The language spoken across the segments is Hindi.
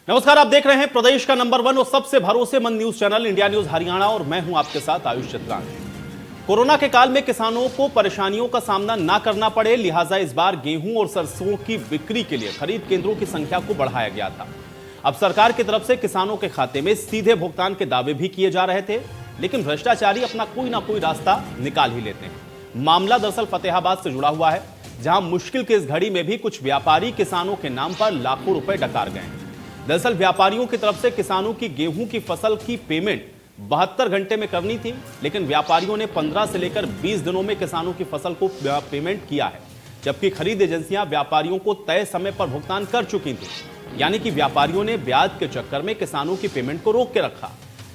नमस्कार, आप देख रहे हैं प्रदेश का नंबर 1 और सबसे भरोसेमंद news channel India news Haryana और मैं हूं आपके साथ आयुष चित्रांश। कोरोना के काल में किसानों को परेशानियों का सामना ना करना पड़े, लिहाजा इस बार गेहूं और सरसों की बिक्री के लिए खरीद केंद्रों की संख्या को बढ़ाया गया था। अब सरकार की तरफ से किसानों के खाते में सीधे भुगतान के दावे भी किए जा रहे थे, लेकिन भ्रष्टाचारी अपना कोई ना कोई रास्ता निकाल ही लेते हैं। मामला दरअसल फतेहाबाद से जुड़ा हुआ है, जहां मुश्किल की इस घड़ी में भी कुछ व्यापारी किसानों के नाम पर लाखों रुपए डकार गए। दरअसल व्यापारियों की तरफ से किसानों की गेहूं की फसल की पेमेंट 72 घंटे में करनी थी, लेकिन व्यापारियों ने 15 से लेकर 20 दिनों में किसानों की फसल को पेमेंट किया है, जबकि खरीद एजेंसियां व्यापारियों को तय समय पर भुगतान कर चुकी थी। यानी कि व्यापारियों ने ब्याज के चक्कर में किसानों की पेमेंट को रोक के रखा।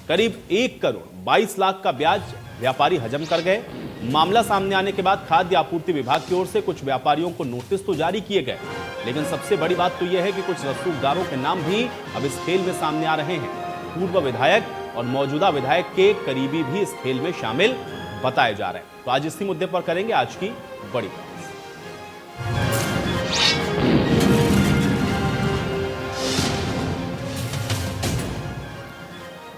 करीब 1 करोड़ 22 लाख का ब्याज व्यापारी हजम कर गए। मामला सामने आने के बाद खाद्य आपूर्ति विभाग की ओर से कुछ व्यापारियों को नोटिस तो जारी किए गए, लेकिन सबसे बड़ी बात तो यह है कि कुछ रसूखदारों के नाम भी अब इस खेल में सामने आ रहे हैं। पूर्व विधायक और मौजूदा विधायक के करीबी भी इस खेल में शामिल बताए जा रहे हैं। तो आज इसी मुद्दे पर करेंगे आज की बड़ी बात।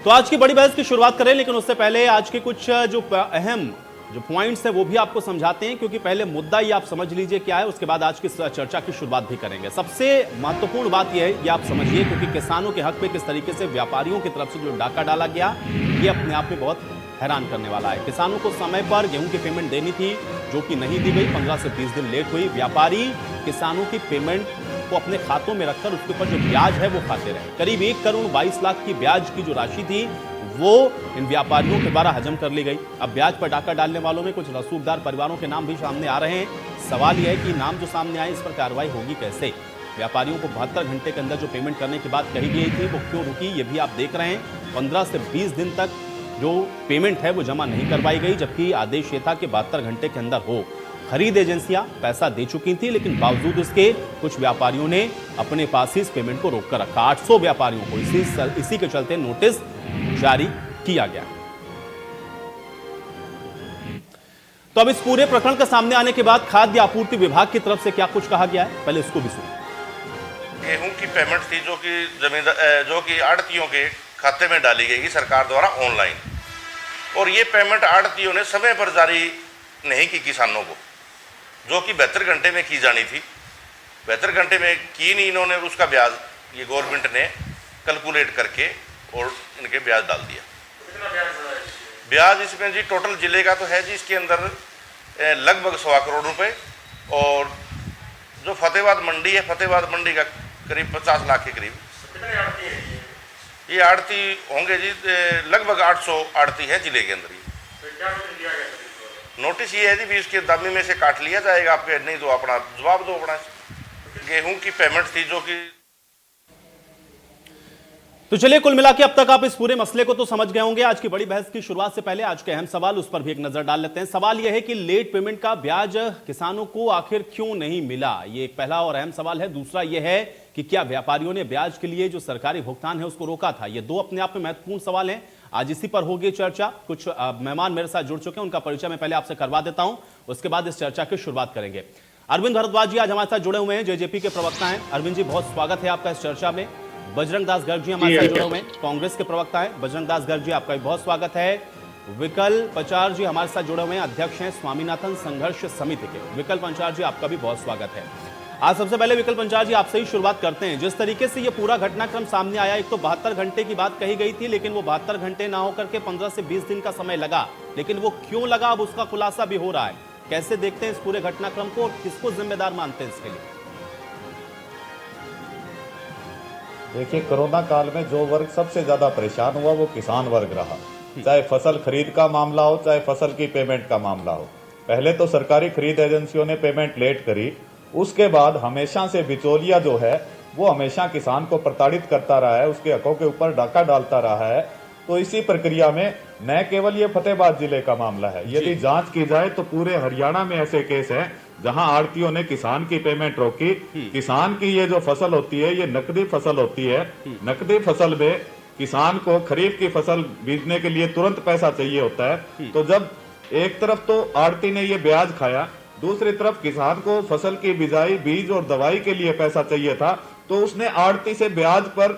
तो आज की बड़ी बहस की शुरुआत करें, लेकिन उससे पहले आज के कुछ जो अहम पॉइंट्स हैं वो भी आपको समझाते हैं, क्योंकि पहले मुद्दा ये आप समझ लीजिए क्या है, उसके बाद आज की चर्चा की शुरुआत भी करेंगे। सबसे महत्वपूर्ण बात यह है, ये आप समझिए, क्योंकि किसानों के हक में किस तरीके से व्यापारियों की तरफ से जो डाका डाला गया, ये अपने आप में बहुत हैरान करने वाला है। किसानों को समय पर गेहूं की पेमेंट देनी थी, जो कि नहीं दी गई, 15 से 20 दिन लेट हुई। व्यापारी किसानों की पेमेंट को अपने खातों में रखकर उसके ऊपर जो ब्याज है वो खाते रहे। करीब 1 करोड़ 22 लाख की ब्याज की जो राशि थी वो इन व्यापारियों के द्वारा हजम कर ली गई। अब ब्याज पर डाका डालने वालों में कुछ रसूखदार परिवारों के नाम भी सामने आ रहे हैं। सवाल यह है कि नाम जो सामने आए, इस पर कार्रवाई होगी कैसे? व्यापारियों को 72 घंटे के अंदर जो पेमेंट करने की बात कही गई थी वो क्यों रुकी, ये भी आप देख रहे हैं। 15 से 20 दिन तक जो पेमेंट है वो जमा नहीं करवाई गई, जबकि आदेश ये था कि 72 घंटे के अंदर हो। खरीद एजेंसियां पैसा दे चुकी थी, लेकिन बावजूद इसके कुछ व्यापारियों ने अपने पास ही इस पेमेंट को रोक कर रखा। 800 व्यापारियों को इसी के चलते नोटिस जारी किया गया। तो अब इस पूरे प्रकरण के सामने आने के बाद खाद्य आपूर्ति विभाग की तरफ से क्या कुछ कहा गया है, पहले इसको भी सुनिए। गेहूं की पेमेंट थी जो कि आड़तियों के खाते में डाली गई सरकार द्वारा ऑनलाइन, और ये पेमेंट आड़तियों ने समय पर जारी नहीं की किसानों को, जो कि 72 घंटे में की जानी थी। 72 घंटे में की नहीं इन्होंने, उसका ब्याज ये गवर्नमेंट ने कैलकुलेट करके और इनके ब्याज डाल दिया। कितना ब्याज इसमें जी टोटल जिले का तो है जी, इसके अंदर लगभग 1.25 करोड़ रुपए, और जो फतेहाबाद मंडी है, फतेहाबाद मंडी का करीब 50 लाख के करीब। कितने आड़ती है ये आड़ती होंगे जी, लगभग 800 आड़ती है जिले के अंदर। नोटिस ये है जी भी इसके दामी में से काट लिया जाएगा आपके, नहीं तो अपना जवाब दो अपना। गेहूं की पेमेंट थी जो कि तो चलिए, कुल मिला के अब तक आप इस पूरे मसले को तो समझ गए होंगे। आज की बड़ी बहस की शुरुआत से पहले आज के अहम सवाल, उस पर भी एक नजर डाल लेते हैं। सवाल यह है कि लेट पेमेंट का ब्याज किसानों को आखिर क्यों नहीं मिला, ये एक पहला और अहम सवाल है। दूसरा यह है कि क्या व्यापारियों ने ब्याज के लिए जो सरकारी भुगतान है उसको रोका था। ये दो अपने आप में महत्वपूर्ण सवाल हैं। आज इसी पर होगी चर्चा। कुछ मेहमान मेरे साथ जुड़ चुके हैं, उनका परिचय मैं पहले आपसे करवा देता हूं, उसके बाद इस चर्चा की शुरुआत करेंगे। अरविंद भारद्वाज जी आज हमारे साथ जुड़े हुए हैं, जेजेपी के प्रवक्ता हैं। अरविंद जी, बहुत स्वागत है आपका इस चर्चा में। बजरंग दास गर्ग जी हमारे साथ जुड़े हुए हैं, कांग्रेस के प्रवक्ता हैं। बजरंग दास गर्ग जी, आपका भी बहुत स्वागत है। विकल्प पंचार जी हमारे साथ जुड़े हुए हैं, अध्यक्ष हैं स्वामीनाथन संघर्ष समिति के। विकल्प पंचार जी, आपका भी बहुत स्वागत है। आज सबसे पहले विकल्प पंचार जी, आपसे ही शुरुआत करते हैं। जिस तरीके से ये पूरा घटनाक्रम सामने आया, एक तो 72 घंटे की बात कही गई थी, लेकिन वो 72 घंटे ना होकर के 15 से 20 दिन का समय लगा, लेकिन वो क्यों लगा, अब उसका खुलासा भी हो रहा है। कैसे देखते हैं इस पूरे घटनाक्रम को और किसको जिम्मेदार मानते हैं इसके लिए? देखिए, कोरोना काल में जो वर्ग सबसे ज्यादा परेशान हुआ वो किसान वर्ग रहा। चाहे फसल खरीद का मामला हो, चाहे फसल की पेमेंट का मामला हो। पहले तो सरकारी खरीद एजेंसियों ने पेमेंट लेट करी, उसके बाद हमेशा से बिचौलिया जो है वो हमेशा किसान को प्रताड़ित करता रहा है, उसके हकों के ऊपर डाका डालता रहा है। तो इसी प्रक्रिया में न केवल ये फतेहाबाद जिले का मामला है, यदि जांच की जाए तो पूरे हरियाणा में ऐसे केस हैं जहां आड़तियों ने किसान की पेमेंट रोकी। किसान की ये जो फसल होती है, ये नकदी फसल होती है। नकदी फसल में किसान को खरीफ की फसल बीजने के लिए तुरंत पैसा चाहिए होता है। तो जब एक तरफ तो आड़ती ने ये ब्याज खाया, दूसरी तरफ किसान को फसल की बिजाई, बीज और दवाई के लिए पैसा चाहिए था, तो उसने आड़ती से ब्याज पर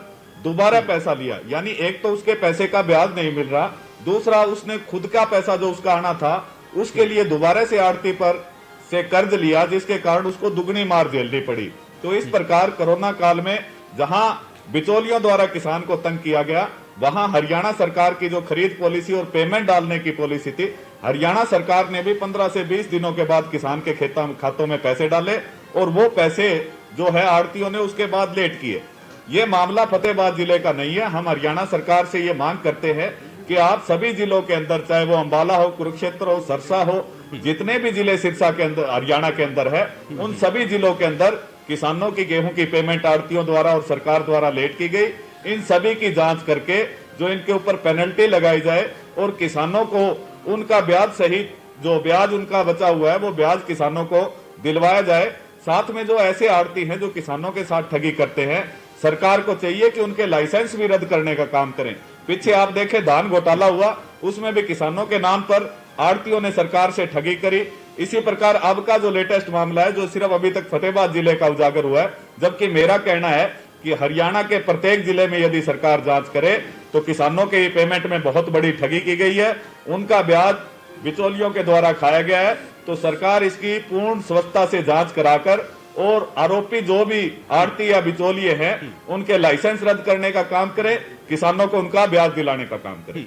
दोबारा पैसा लिया, यानी एक तो उसके पैसे का ब्याज नहीं मिल रहा, दूसरा उसने खुद का पैसा जो उसका आना था उसके लिए दोबारा से आड़ती पर से कर्ज लिया, जिसके कारण उसको दुगनी मार झेलनी पड़ी। तो इस प्रकार कोरोना काल में जहां बिचौलियों द्वारा किसान को तंग किया गया, वहां हरियाणा सरकार की जो खरीद पॉलिसी और पेमेंट डालने की पॉलिसी थी, हरियाणा सरकार ने भी 15 से 20 दिनों के बाद किसान के खातों में पैसे डाले और वो पैसे जो है आड़तियों ने उसके बाद लेट किए। ये मामला फतेहाबाद जिले का नहीं है। हम हरियाणा सरकार से ये मांग करते हैं कि आप सभी जिलों के अंदर, चाहे वो अंबाला हो, कुरुक्षेत्र हो, सरसा हो, जितने भी जिले सिरसा के अंदर हरियाणा के अंदर है, उन सभी जिलों के अंदर किसानों की गेहूं की पेमेंट आड़तियों द्वारा और सरकार द्वारा लेट की गई, इन सभी की जांच करके जो इनके ऊपर पेनल्टी लगाई जाए और किसानों को उनका ब्याज सहित जो ब्याज उनका बचा हुआ है वो ब्याज किसानों को दिलवाया जाए। साथ में जो ऐसे आड़ती हैं जो किसानों के साथ ठगी करते हैं, सरकार को चाहिए कि उनके लाइसेंस भी रद्द करने का काम करें। पीछे आप देखें धान घोटाला हुआ, उसमें भी किसानों के नाम पर आड़तियों ने सरकार से ठगी करी। इसी प्रकार अब का जो लेटेस्ट मामला है जो सिर्फ अभी तक फतेहाबाद जिले का उजागर हुआ है, जबकि मेरा कहना है कि हरियाणा के प्रत्येक जिले में यदि सरकार जांच करे तो किसानों के पेमेंट में बहुत बड़ी ठगी की गई है, उनका ब्याज बिचौलियों के द्वारा खाया गया है। तो सरकार इसकी पूर्ण स्वच्छता से जांच कराकर और आरोपी जो भी आड़ती या बिचौलिए हैं उनके लाइसेंस रद्द करने का काम करे, किसानों को उनका ब्याज दिलाने का काम करे।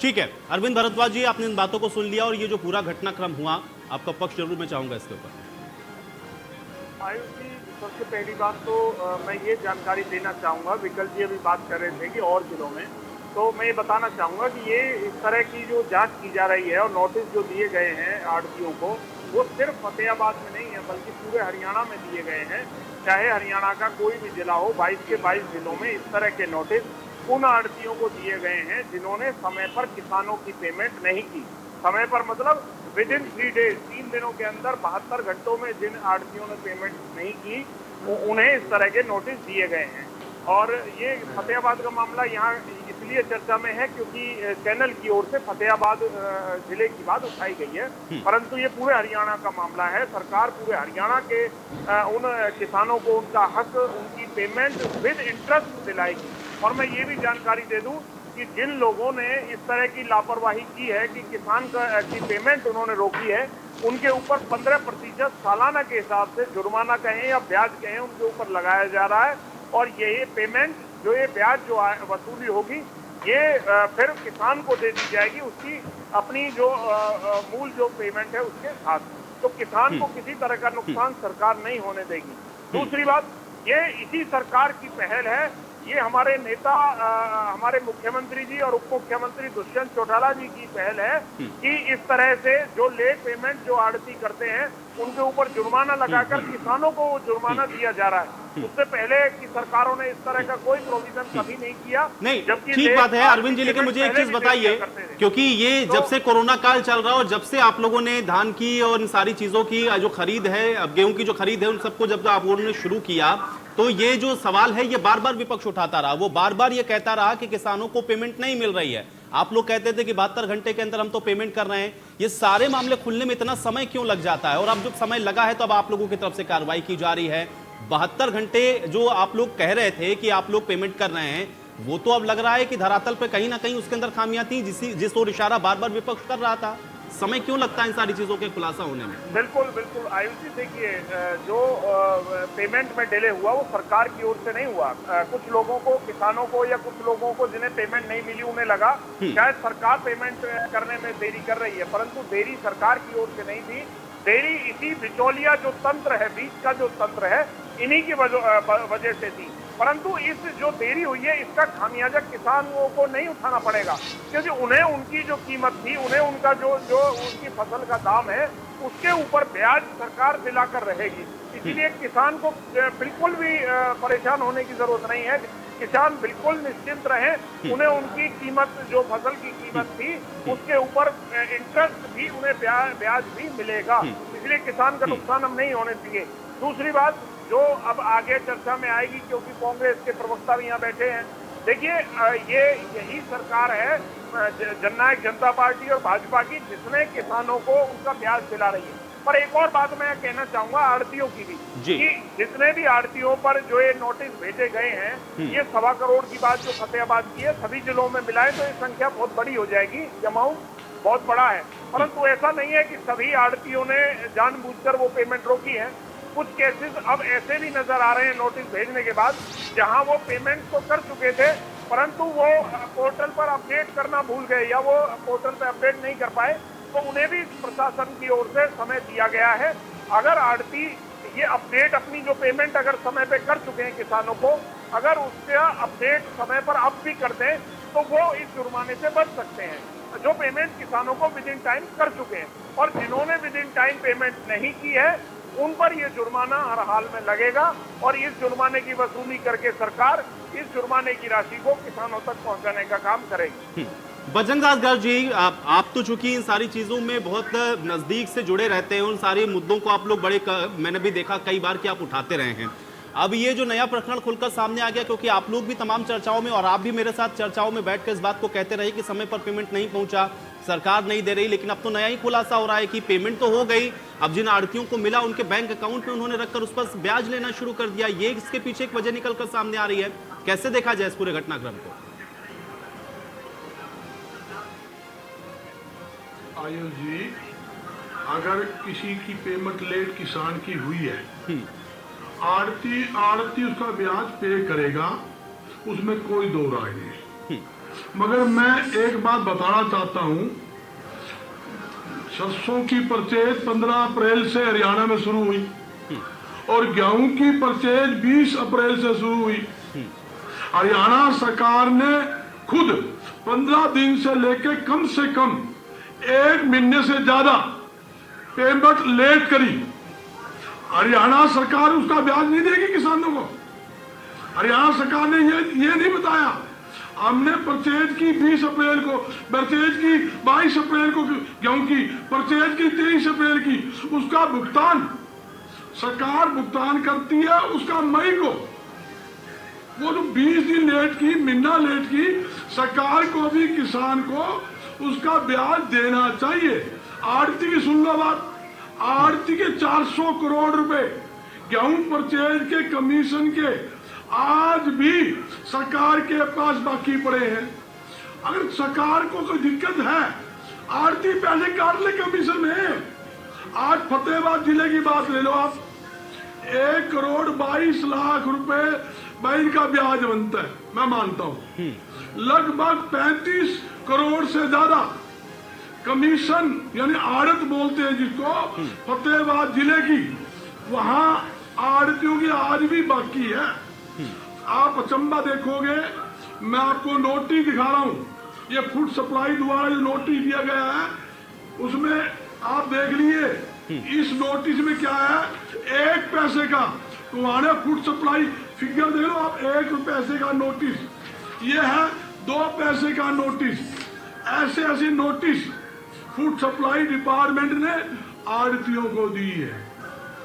ठीक है अरविंद भारद्वाज जी, आपने इन बातों को सुन लिया और ये जो पूरा घटनाक्रम हुआ, आपका पक्ष जरूर मैं चाहूंगा इसके ऊपर। आयुष जी, सबसे पहली बात तो मैं ये जानकारी देना चाहूँगा, विकल जी अभी बात कर रहे थे कि और जिलों में, तो मैं ये बताना चाहूँगा कि ये इस तरह की जो जांच की जा रही है और नोटिस जो दिए गए हैं आड़तियों को, वो सिर्फ फतेहाबाद में नहीं है बल्कि पूरे हरियाणा में दिए गए हैं। चाहे हरियाणा का कोई भी जिला हो, 22 के 22 जिलों में इस तरह के नोटिस उन आड़तियों को दिए गए हैं जिन्होंने समय पर किसानों की पेमेंट नहीं की। समय पर मतलब विद इन 3 डेज, 3 दिनों के अंदर 72 घंटों में जिन आड़तियों ने पेमेंट नहीं की उन्हें इस तरह के नोटिस दिए गए हैं। और ये फतेहाबाद का मामला यहाँ इसलिए चर्चा में है क्योंकि चैनल की ओर से फतेहाबाद जिले की बात उठाई गई है, परंतु ये पूरे हरियाणा का मामला है। सरकार पूरे हरियाणा के उन किसानों को उनका हक, उनकी पेमेंट विद इंटरेस्ट दिलाएगी। और मैं ये भी जानकारी दे दूं कि जिन लोगों ने इस तरह की लापरवाही की है कि किसान की पेमेंट उन्होंने रोकी है, उनके ऊपर 15% सालाना के हिसाब से जुर्माना कहें या ब्याज कहें उनके ऊपर लगाया जा रहा है। और ये पेमेंट जो ये ब्याज जो वसूली होगी ये फिर किसान को दे दी जाएगी उसकी अपनी जो मूल जो पेमेंट है उसके साथ। तो किसान को किसी तरह का नुकसान सरकार नहीं होने देगी। दूसरी बात, ये इसी सरकार की पहल है, ये हमारे नेता हमारे मुख्यमंत्री जी और उप मुख्यमंत्री दुष्यंत चौटाला जी की पहल है कि इस तरह से जो लेट पेमेंट जो आड़ती करते हैं उनके ऊपर जुर्माना लगाकर किसानों को वो जुर्माना दिया जा रहा है। उससे पहले की सरकारों ने इस तरह का कोई प्रोविजन कभी नहीं किया। नहीं, जबकि ठीक बात है अरविंद जी, लेकिन मुझे एक चीज बताइए, क्योंकि ये जब से कोरोना काल चल रहा है और जब से आप लोगों ने धान की और इन सारी चीजों की जो खरीद है, अब गेहूं की जो खरीद है, उन सबको जब आप लोगों ने शुरू किया तो ये जो सवाल है ये बार बार विपक्ष उठाता रहा। वो बार बार ये कहता रहा कि किसानों को पेमेंट नहीं मिल रही है। आप लोग कहते थे कि 72 घंटे के अंदर हम तो पेमेंट कर रहे हैं। ये सारे मामले खुलने में इतना समय क्यों लग जाता है? और अब जब समय लगा है तो अब आप लोगों की तरफ से कार्रवाई की जा रही है। 72 घंटे जो आप लोग कह रहे थे कि आप लोग पेमेंट कर रहे हैं, वो तो अब लग रहा है कि धरातल पे कहीं ना कहीं उसके अंदर खामियां थी, जिस ओर इशारा बार बार विपक्ष कर रहा था। समय क्यों लगता है इन सारी चीजों के खुलासा होने में? बिल्कुल बिल्कुल आयुष जी, देखिए जो पेमेंट में डिले हुआ वो सरकार की ओर से नहीं हुआ। कुछ लोगों को, किसानों को या कुछ लोगों को जिन्हें पेमेंट नहीं मिली उन्हें लगा शायद सरकार पेमेंट करने में देरी कर रही है, परंतु देरी सरकार की ओर से नहीं थी। देरी इसी बिचौलिया जो तंत्र है, बीच का जो तंत्र है, इन्हीं की वजह से थी। परंतु इस जो देरी हुई है इसका खामियाजा किसानों को नहीं उठाना पड़ेगा, क्योंकि उन्हें उनकी जो कीमत थी, उन्हें उनका जो उनकी फसल का दाम है उसके ऊपर ब्याज सरकार दिलाकर रहेगी। इसीलिए किसान को बिल्कुल भी परेशान होने की जरूरत नहीं है। किसान बिल्कुल निश्चिंत रहे, उन्हें उनकी कीमत, जो फसल की कीमत थी उसके ऊपर इंटरेस्ट भी, उन्हें ब्याज भी मिलेगा। इसलिए किसान का नुकसान हम नहीं होने देंगे। दूसरी बात जो अब आगे चर्चा में आएगी, क्योंकि कांग्रेस के प्रवक्ता भी यहाँ बैठे हैं, देखिए यही सरकार है जननायक जनता पार्टी और भाजपा की जिसने किसानों को उनका ब्याज दिला रही है। पर एक और बात मैं कहना चाहूंगा आड़तियों की भी, जी। कि जितने भी आड़तियों पर जो ये नोटिस भेजे गए हैं, ये 1.25 करोड़ की बात जो फतेहाबाद की है, सभी जिलों में मिलाएं तो ये संख्या बहुत बड़ी हो जाएगी, अमाउंट बहुत बड़ा है। परंतु ऐसा नहीं है कि सभी आड़तियों ने जानबूझकर वो पेमेंट रोकी है। कुछ केसेस अब ऐसे भी नजर आ रहे हैं नोटिस भेजने के बाद, जहां वो पेमेंट तो कर चुके थे परंतु वो पोर्टल पर अपडेट करना भूल गए या वो पोर्टल पर अपडेट नहीं कर पाए, तो उन्हें भी प्रशासन की ओर से समय दिया गया है। अगर आड़ती ये अपडेट अपनी जो पेमेंट अगर समय पे कर चुके हैं किसानों को, अगर उसका अपडेट समय पर अब भी कर दें तो वो इस जुर्माने से बच सकते हैं, जो पेमेंट किसानों को विद इन टाइम कर चुके हैं। और जिन्होंने विद इन टाइम पेमेंट नहीं की है उन पर यह जुर्माना हर हाल में लगेगा और इस जुर्माने की वसूली करके सरकार इस जुर्माने की राशि को किसानों तक पहुंचाने का काम करेगी। बजरंगदास गर्ग जी, आप तो चूंकि इन सारी चीजों में बहुत नजदीक से जुड़े रहते हैं, उन सारे मुद्दों को आप लोग मैंने भी देखा कई बार कि आप उठाते रहे हैं। अब ये जो नया प्रकरण खुलकर सामने आ गया, क्योंकि आप लोग भी तमाम चर्चाओं में और आप भी मेरे साथ चर्चाओं में बैठकर इस बात को कहते रहे कि समय पर पेमेंट नहीं पहुंचा, सरकार नहीं दे रही, लेकिन अब तो नया ही खुलासा हो रहा है कि पेमेंट तो हो गई, अब जिन आड़तियों को मिला उनके बैंक अकाउंट में उन्होंने रखकर उस पर ब्याज लेना शुरू कर दिया। ये इसके पीछे एक वजह निकलकर सामने आ रही है। कैसे देखा जाए इस पूरे घटनाक्रम को? आयुष जी, अगर किसी की पेमेंट लेट किसान की हुई है, आड़ती उसका ब्याज पे करेगा, उसमें कोई दो राय नहीं। मगर मैं एक बात बताना चाहता हूं, सरसों की परचेज 15 अप्रैल से हरियाणा में शुरू हुई और गेहूं की परचेज 20 अप्रैल से शुरू हुई। हरियाणा सरकार ने खुद 15 दिन से लेकर कम से कम 1 महीने से ज्यादा पेमेंट लेट करी। हरियाणा सरकार उसका ब्याज नहीं देगी किसानों को। हरियाणा सरकार ने ये नहीं बताया। हमने परचेज की 20 अप्रैल को, परचेज की 22 अप्रैल को गेहूं की, परचेज की 23 अप्रैल की, उसका भुगतान सरकार भुगतान करती है उसका मई को। वो जो 20 दिन लेट की, महीना लेट की, सरकार को भी किसान को उसका ब्याज देना चाहिए। आड़ती की सुन लो बात, आड़ती के 400 करोड़ रुपए गेहूं परचेज के कमीशन के आज भी सरकार के पास बाकी पड़े हैं। अगर सरकार को कोई दिक्कत है, आड़ती पैसे काट ले कमीशन में। आज फतेहाबाद जिले की बात ले लो आप, 1 करोड़ 22 लाख रुपए बैंक का ब्याज बनता है, मैं मानता हूं। लगभग 35 करोड़ से ज्यादा कमीशन यानी आड़त बोलते हैं जिसको, फतेहाबाद जिले की, वहां आड़तियों की आज भी बाकी है। आप अचंबा देखोगे, मैं आपको नोटिस दिखा रहा हूं, ये फूड सप्लाई द्वारा जो नोटिस दिया गया है उसमें आप देख लिए इस नोटिस में क्या है, 1 पैसे का, तुम्हारे फूड सप्लाई फिगर देख लो आप, 1 पैसे का नोटिस, ये है 2 पैसे का नोटिस। ऐसे ऐसे नोटिस फूड सप्लाई डिपार्टमेंट ने आड़तियों को दी है।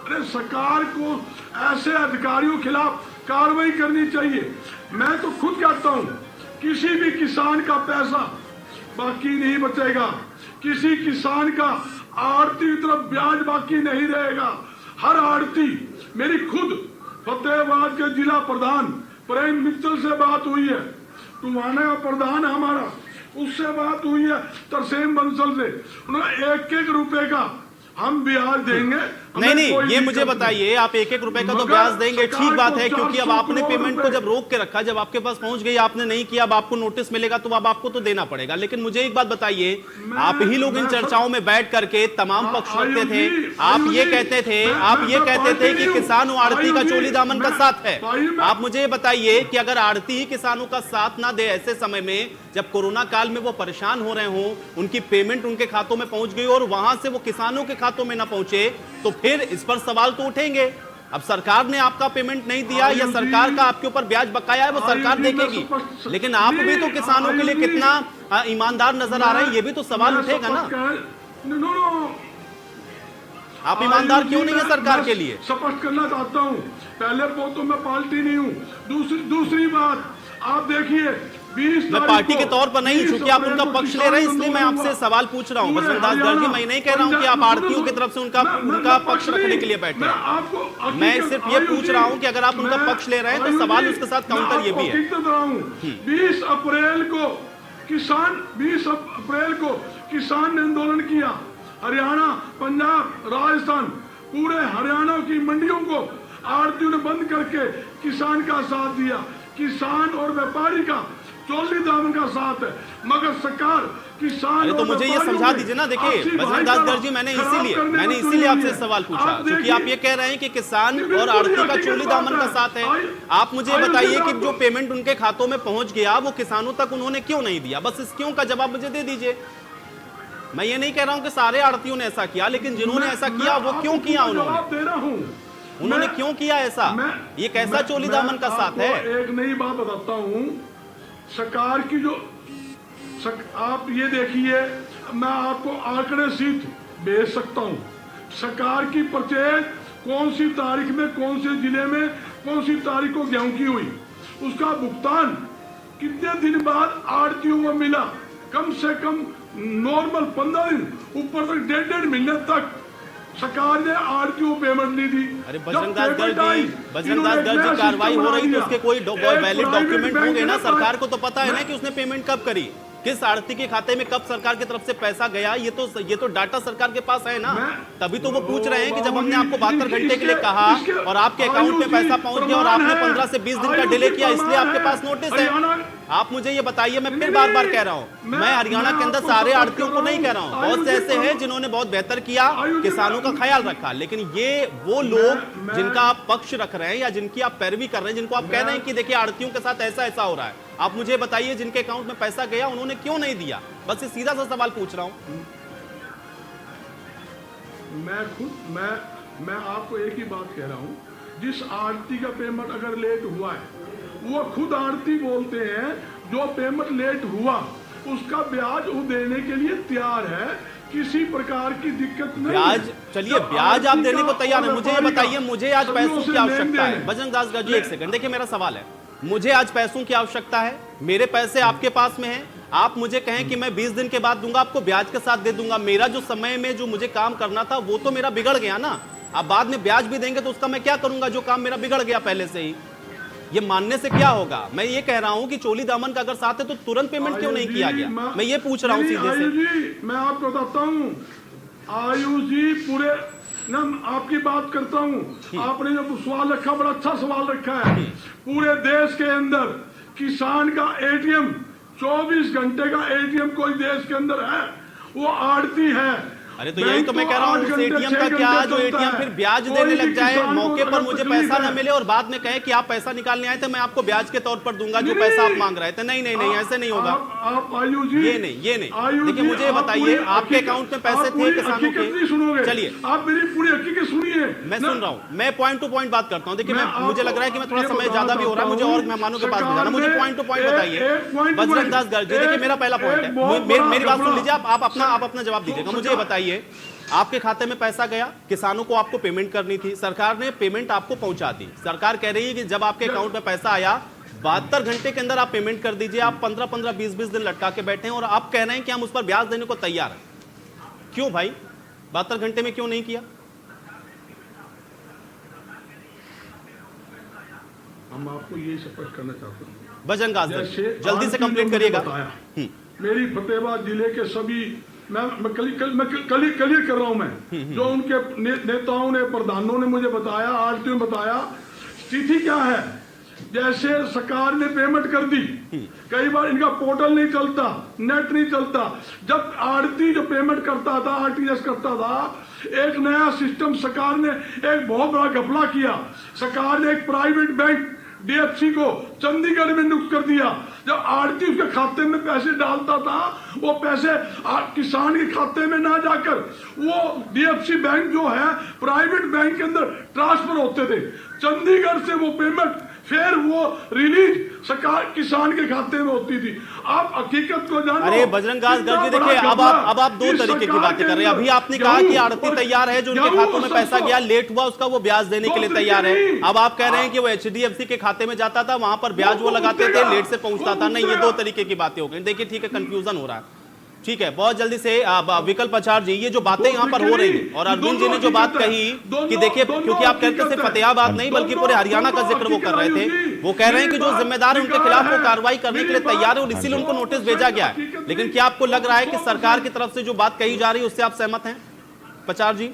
अरे सरकार को ऐसे अधिकारियों के खिलाफ कार्रवाई करनी चाहिए। मैं तो खुद कहता हूं, किसी भी किसान का पैसा बाकी नहीं बचेगा, किसी किसान का आड़ती की तरफ ब्याज बाकी नहीं रहेगा। हर आड़ती, मेरी खुद फतेहाबाद के जिला प्रधान प्रेम मित्तल से बात हुई है, तुम्हारा का प्रधान हमारा, उससे बात हुई है तरसेम बंसल से, उन्होंने 1-1 रुपए का हम ब्याज देंगे। नहीं, ये मुझे बताइए, आप 1-1 रुपए का तो ब्याज देंगे, ठीक बात है, क्योंकि अब आपने पेमेंट को जब रोक के रखा, जब आपके पास पहुंच गई, आपने नहीं किया, अब आपको नोटिस मिलेगा तो अब आपको तो देना पड़ेगा। लेकिन मुझे एक बात बताइए, आप ही लोग इन चर्चाओं में बैठ करके तमाम पक्ष रखते थे, आप ये कहते थे कि किसान और आड़ती का चोली दामन का साथ है। आप मुझे बताइए कि अगर आड़ती ही किसानों का साथ ना दे ऐसे समय में, जब कोरोना काल में वो परेशान हो रहे हो, उनकी पेमेंट उनके खातों में पहुंच गई और वहां से वो किसानों के खातों में ना पहुंचे, तो फिर इस पर सवाल तो उठेंगे। अब सरकार ने आपका पेमेंट नहीं दिया या सरकार का आपके ऊपर ब्याज बकाया है, वो सरकार देखेगी, लेकिन आप भी तो किसानों के लिए कितना ईमानदार नजर आ रहे हैं, ये भी तो सवाल उठेगा ना। आप ईमानदार क्यों नहीं है सरकार के लिए? स्पष्ट करना चाहता हूँ, पहले वो तो मैं पार्टी नहीं हूँ। दूसरी बात आप देखिए, मैं पार्टी के तौर पर नहीं, चूंकि आप उनका पक्ष ले रहे हैं इसलिए मैं आपसे सवाल पूछ रहा हूं। बजरंग दास दर्जी, मैं नहीं कह रहा हूं कि आप आड़तियों की तरफ से उनका पक्ष रखने के लिए बैठे हैं। मैं सिर्फ ये पूछ रहा हूं कि अगर आप उनका पक्ष ले रहे हैं तो सवाल उसके साथ काउंटर ये भी है। 20 अप्रैल को किसान ने आंदोलन किया। हरियाणा, पंजाब, राजस्थान, पूरे हरियाणा की मंडियों को आड़तियों ने बंद करके किसान का साथ दिया। किसान और व्यापारी का चोली दामन का साथ है, मगर सरकार किसान तो मुझे ये समझा दीजिए ना। देखिए बजरंग दास दर्जी, मैंने इसीलिए आपसे सवाल पूछा, क्योंकि आप ये कह रहे हैं कि किसान और आड़ती का चोली दामन का साथ है। आप मुझे बताइए कि जो पेमेंट उनके खातों में पहुंच गया वो किसानों तक उन्होंने क्यों नहीं दिया? बस इस क्यों का जवाब मुझे दे दीजिए। मैं ये नहीं कह रहा हूं कि सारे आड़तियों ने ऐसा किया, लेकिन जिन्होंने ऐसा किया वो क्यों किया? उन्होंने क्यों किया ऐसा? ये कैसा चोली दामन का साथ है? एक नई बात बताता हूं, सरकार की जो आप ये देखिए, मैं आपको आंकड़े सीट भेज सकता हूं। सरकार की परचेज कौन सी तारीख में, कौन से जिले में, कौन सी तारीख को गेहूं की हुई, उसका भुगतान कितने दिन बाद आड़तियों को मिला। कम से कम नॉर्मल 15 दिन, ऊपर तक 1.5 महीने तक सरकार ने आड़तियों पेमेंट नहीं दी। अरे बजरंग दास दर्जी, कार्रवाई हो रही तो उसके कोई वैलिड डॉक्यूमेंट होंगे ना। सरकार को तो पता है ना कि उसने पेमेंट कब करी, किस आड़ती के खाते में कब सरकार की तरफ से पैसा गया। ये तो डाटा सरकार के पास है ना। तभी तो वो पूछ रहे हैं कि जब हमने आपको 72 घंटे के लिए कहा और आपके अकाउंट में पैसा पहुंच गया और आपने 15 से 20 दिन का डिले किया, इसलिए आपके पास नोटिस है। आप मुझे ये बताइए, मैं फिर बार बार कह रहा हूं, मैं हरियाणा के अंदर सारे आड़तियों को नहीं कह रहा हूं। बहुत से ऐसे हैं जिन्होंने बहुत बेहतर किया, किसानों का ख्याल रखा, लेकिन ये वो लोग जिनका आप पक्ष रख रहे हैं या जिनकी आप पैरवी कर रहे हैं, जिनको आप कह रहे हैं कि देखिए आड़तियों के साथ ऐसा ऐसा हो रहा है, आप मुझे बताइए जिनके अकाउंट में पैसा गया उन्होंने क्यों नहीं दिया? बस ये सीधा सा सवाल पूछ रहा हूं। मैं आपको एक ही बात कह रहा हूं, जिस आड़ती का पेमेंट अगर लेट हुआ है, वो खुद आड़ती बोलते हैं जो पेमेंट लेट हुआ उसका ब्याज वो देने के लिए तैयार है, किसी प्रकार की दिक्कत नहीं। ब्याज, चलिए ब्याज आप देने को तैयार है। मुझे ये बताइए, मुझे आज पैसों की आवश्यकता है। बजरंग दास दर्जी, एक सेकंड, देखिए मेरा सवाल है, मुझे आज पैसों की आवश्यकता है, मेरे पैसे आपके पास में हैं, आप मुझे कहें कि मैं 20 दिन के बाद दूंगा, आपको ब्याज के साथ दे दूंगा। मेरा जो समय में जो मुझे काम करना था वो तो मेरा बिगड़ गया ना। आप बाद में ब्याज भी देंगे तो उसका मैं क्या करूंगा, जो काम मेरा बिगड़ गया पहले से ही? ये मानने से क्या होगा? मैं ये कह रहा हूं कि चोली दामन का अगर साथ है तो तुरंत पेमेंट क्यों नहीं किया गया? मैं ये पूछ रहा हूं सीधे से। मैं आपको बताता हूं, आयुष जी, पूरे ना आपकी बात करता हूं, आपने जो सवाल रखा बड़ा अच्छा सवाल रखा है। पूरे देश के अंदर किसान का एटीएम 24 घंटे का एटीएम कोई देश के अंदर है, वो आड़ती है। अरे तो यही तो मैं कह रहा हूँ, उस एटीएम का क्या, जो एटीएम फिर ब्याज देने लग जाए, मौके पर मुझे पैसा न मिले और बाद में कहे कि आप पैसा निकालने आए थे, मैं आपको ब्याज के तौर पर दूंगा जो पैसा आप मांग रहे थे। नहीं नहीं नहीं, ऐसे नहीं होगा। ये नहीं। देखिए मुझे ये बताइए, आपके अकाउंट में पैसे थे किसानों के? चलिए आप मेरी पूरी हकीकत सुनिए। मैं सुन रहा हूँ, मैं पॉइंट टू पॉइंट बात करता हूँ। देखिए मुझे लग रहा है कि मैं थोड़ा समय ज्यादा भी हो रहा है, मुझे और मेहमानों के पास भी जाना। मुझे पॉइंट टू पॉइंट बताइए बजरंग दास दर्जी। देखिए मेरा पहला पॉइंट है, मेरी बात सुन लीजिए, आप अपना जवाब दीजिएगा। मुझे बताइए, आपके खाते में पैसा गया, किसानों को आपको पेमेंट करनी थी, सरकार ने पेमेंट आपको पहुंचा दी। सरकार कह रही है कि जब आपके अकाउंट में पैसा आया 72 घंटे के अंदर आप पेमेंट कर दीजिए। आप 15-15, 20-20 दिन लटका के बैठे हैं और आप कह रहे हैं कि हम उस पर ब्याज देने को तैयार हैं। क्यों भाई, 72 घंटे में क्यों नहीं किया? हम आपको ये स्पष्ट करना चाहते हैं। बजरंग दास दर्जी, जल्दी से कंप्लीट करिएगा। मेरी फतेहाबाद जिले के सभी मैं क्लियर कर रहा हूं, मैं जो उनके नेताओं ने, प्रधानों ने मुझे बताया, आरटीओ ने बताया, स्थिति क्या है। जैसे सरकार ने पेमेंट कर दी, कई बार इनका पोर्टल नहीं चलता, नेट नहीं चलता। जब आड़ती जो पेमेंट करता था, आरटीजीएस करता था, एक नया सिस्टम सरकार ने एक बहुत बड़ा घपला किया। सरकार ने एक प्राइवेट बैंक डीएफसी को चंडीगढ़ में नियुक्त कर दिया। जब आड़ती उसके खाते में पैसे डालता था, वो पैसे किसान के खाते में ना जाकर वो डीएफसी बैंक जो है प्राइवेट बैंक के अंदर ट्रांसफर होते थे। चंडीगढ़ से वो पेमेंट फिर वो रिलीज सरकार किसान के खाते में होती थी। आप हकीकत को जानो। अरे बजरंग दास गर्ग जी, देखिए अब आप दो तरीके की बातें कर रहे हैं। अभी आपने कहा कि आड़ती तैयार है, जो उनके खातों में पैसा गया, लेट हुआ, उसका वो ब्याज देने के लिए तैयार है। अब आप कह रहे हैं कि वो HDFC के खाते में जाता था, वहां पर ब्याज वो लगाते थे, लेट से पहुंचता था। नहीं, ये दो तरीके की बातें हो गई। देखिए ठीक है, कंफ्यूजन हो रहा है। ठीक है, बहुत जल्दी से विकल्प आचार्य जी, ये जो बातें यहाँ पर हो रही हैं और अरविंद जी ने जो बात कही कि देखिए, क्योंकि आप कहते सिर्फ फतेहाबाद नहीं बल्कि पूरे हरियाणा का जिक्र वो कर रहे थे, वो कह रहे हैं कि जो जिम्मेदार है उनके खिलाफ वो कार्रवाई करने के लिए तैयार है और इसीलिए उनको नोटिस भेजा गया है। लेकिन क्या आपको लग रहा है कि सरकार की तरफ से जो बात कही जा रही है उससे आप सहमत हैं पचार जी?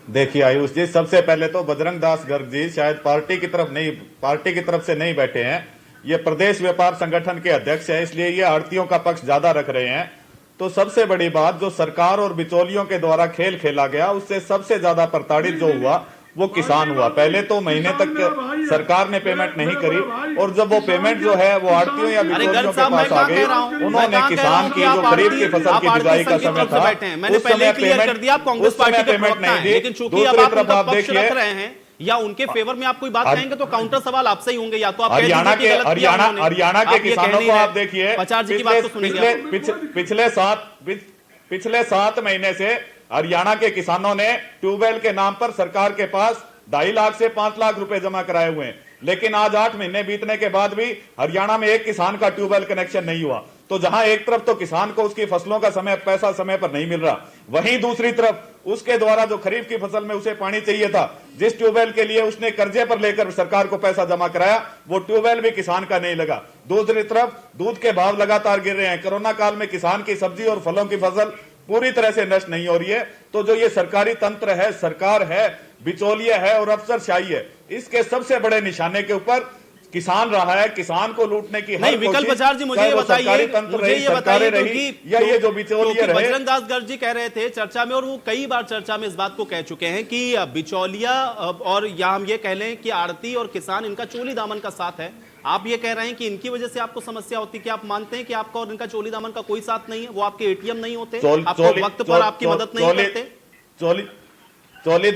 देखिए आयुष जी, सबसे पहले तो बजरंग दास गर्ग जी शायद पार्टी की तरफ से नहीं बैठे हैं, ये प्रदेश व्यापार संगठन के अध्यक्ष है, इसलिए ये आड़तियों का पक्ष ज्यादा रख रहे हैं। तो सबसे बड़ी बात, जो सरकार और बिचौलियों के द्वारा खेल खेला गया, उससे सबसे ज्यादा प्रताड़ित जो हुआ वो किसान हुआ। पहले तो महीने तक सरकार ने पेमेंट नहीं करी और जब वो पेमेंट जो है वो आड़तियों या बिचौलियों के पास आ गई, उन्होंने किसान की जो खरीफ की फसल की बिजाई का समय था उस समय पेमेंट नहीं दी। दूसरी तरफ आप देखिए, या उनके फेवर में आप कोई बात कहेंगे तो काउंटर सवाल आपसे ही होंगे, या तो आप हरियाणा के किसानों को आप देखिए, पिछले 7 महीने से हरियाणा के किसानों ने ट्यूबवेल के नाम पर सरकार के पास 2.5 लाख से 5 लाख रुपए जमा कराए हुए हैं, लेकिन आज 8 महीने बीतने के बाद भी हरियाणा में एक किसान का ट्यूबवेल कनेक्शन नहीं हुआ। तो जहां एक तरफ तो किसान को उसकी फसलों का पैसा समय पर नहीं मिल रहा, वहीं दूसरी तरफ उसके द्वारा जो खरीफ की फसल में उसे पानी चाहिए था, जिस ट्यूबवेल के लिए उसने कर्जे पर लेकर सरकार को पैसा जमा कराया, वो ट्यूबवेल भी किसान का नहीं लगा। दूसरी तरफ दूध के भाव लगातार गिर रहे हैं। कोरोना काल में किसान की सब्जी और फलों की फसल पूरी तरह से नष्ट नहीं हो रही है। तो जो ये सरकारी तंत्र है, सरकार है, बिचौलिया है और अफसरशाही है, इसके सबसे बड़े निशाने के ऊपर किसान रहा है। किसान को लूटने की नहीं, विकल्प आचार्य जी मुझे ये बताइए रही या ये जो बिचौलिया रहे। बजरंग दास गर्ग जी कह रहे थे चर्चा में, और वो कई बार चर्चा में इस बात को कह चुके हैं कि बिचौलिया और या हम ये कह लें कि आड़ती और किसान, इनका चोली दामन का साथ है। आप ये कह रहे हैं कि इनकी वजह से आपको समस्या होती है, कि आप मानते हैं कि आपका और इनका चोली दामन का कोई साथ नहीं है, वो आपके ATM नहीं होते, आपको वक्त पर आपकी मदद नहीं करते? चोली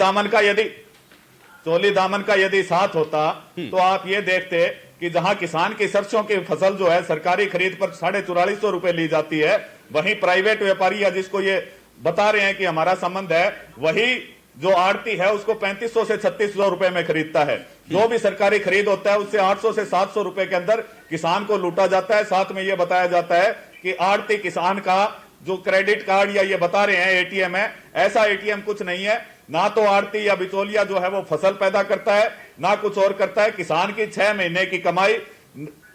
दामन का यदि साथ होता तो आप ये देखते कि जहां किसान की सरसों की फसल जो है सरकारी खरीद पर 4450 रुपए ली जाती है, वहीं प्राइवेट व्यापारी या जिसको ये बता रहे हैं कि हमारा संबंध है, वही जो आड़ती है उसको 3500 से 3600 रुपए में खरीदता है। जो भी सरकारी खरीद होता है उससे 800 से 700 रुपए के अंदर किसान को लूटा जाता है। साथ में यह बताया जाता है कि आड़ती किसान का जो क्रेडिट कार्ड या ये बता रहे हैं ATM है, ऐसा ATM कुछ नहीं है। ना तो आड़ती या बिचौलिया जो है वो फसल पैदा करता है, ना कुछ और करता है। किसान की 6 महीने की कमाई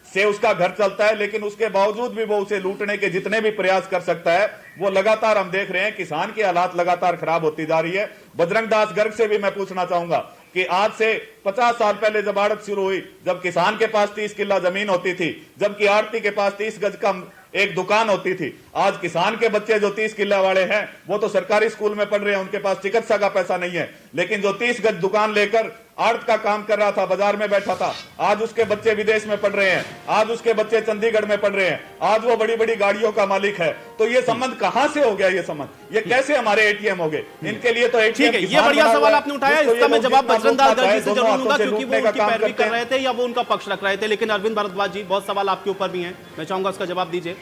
से उसका घर चलता है, लेकिन उसके बावजूद भी वो उसे लूटने के जितने भी प्रयास कर सकता है, वो लगातार हम देख रहे हैं किसान की हालात लगातार खराब होती जा रही है। बजरंग दास गर्ग से भी मैं पूछना चाहूंगा कि आज से 50 साल पहले जब आड़त शुरू हुई, जब किसान के पास 30 किला जमीन होती थी, जबकि आड़ती के पास 30 गज का एक दुकान होती थी, आज किसान के बच्चे जो 30 किला वाले हैं वो तो सरकारी स्कूल में पढ़ रहे हैं, उनके पास चिकित्सा का पैसा नहीं है, लेकिन जो 30 गज दुकान लेकर आड़त का काम कर रहा था, बाजार में बैठा था, आज उसके बच्चे विदेश में पढ़ रहे हैं, आज उसके बच्चे चंडीगढ़ में पढ़ रहे हैं, आज वो बड़ी बड़ी गाड़ियों का मालिक है। तो ये संबंध कहां से हो गया? ये संबंध ये कैसे हमारे ATM हो गए? इनके लिए तो ATM। ठीक है, ये बढ़िया सवाल आपने उठाया, इसका मैं जवाब बजरंग दास गर्ग जी से जरूर लूंगा, क्योंकि वो उनकी पैरवी कर रहे थे या वो उनका पक्ष रख रहे थे। लेकिन अरविंद भारद्वाज जी, बहुत सवाल आपके ऊपर भी हैं, मैं चाहूंगा उसका जवाब दीजिए।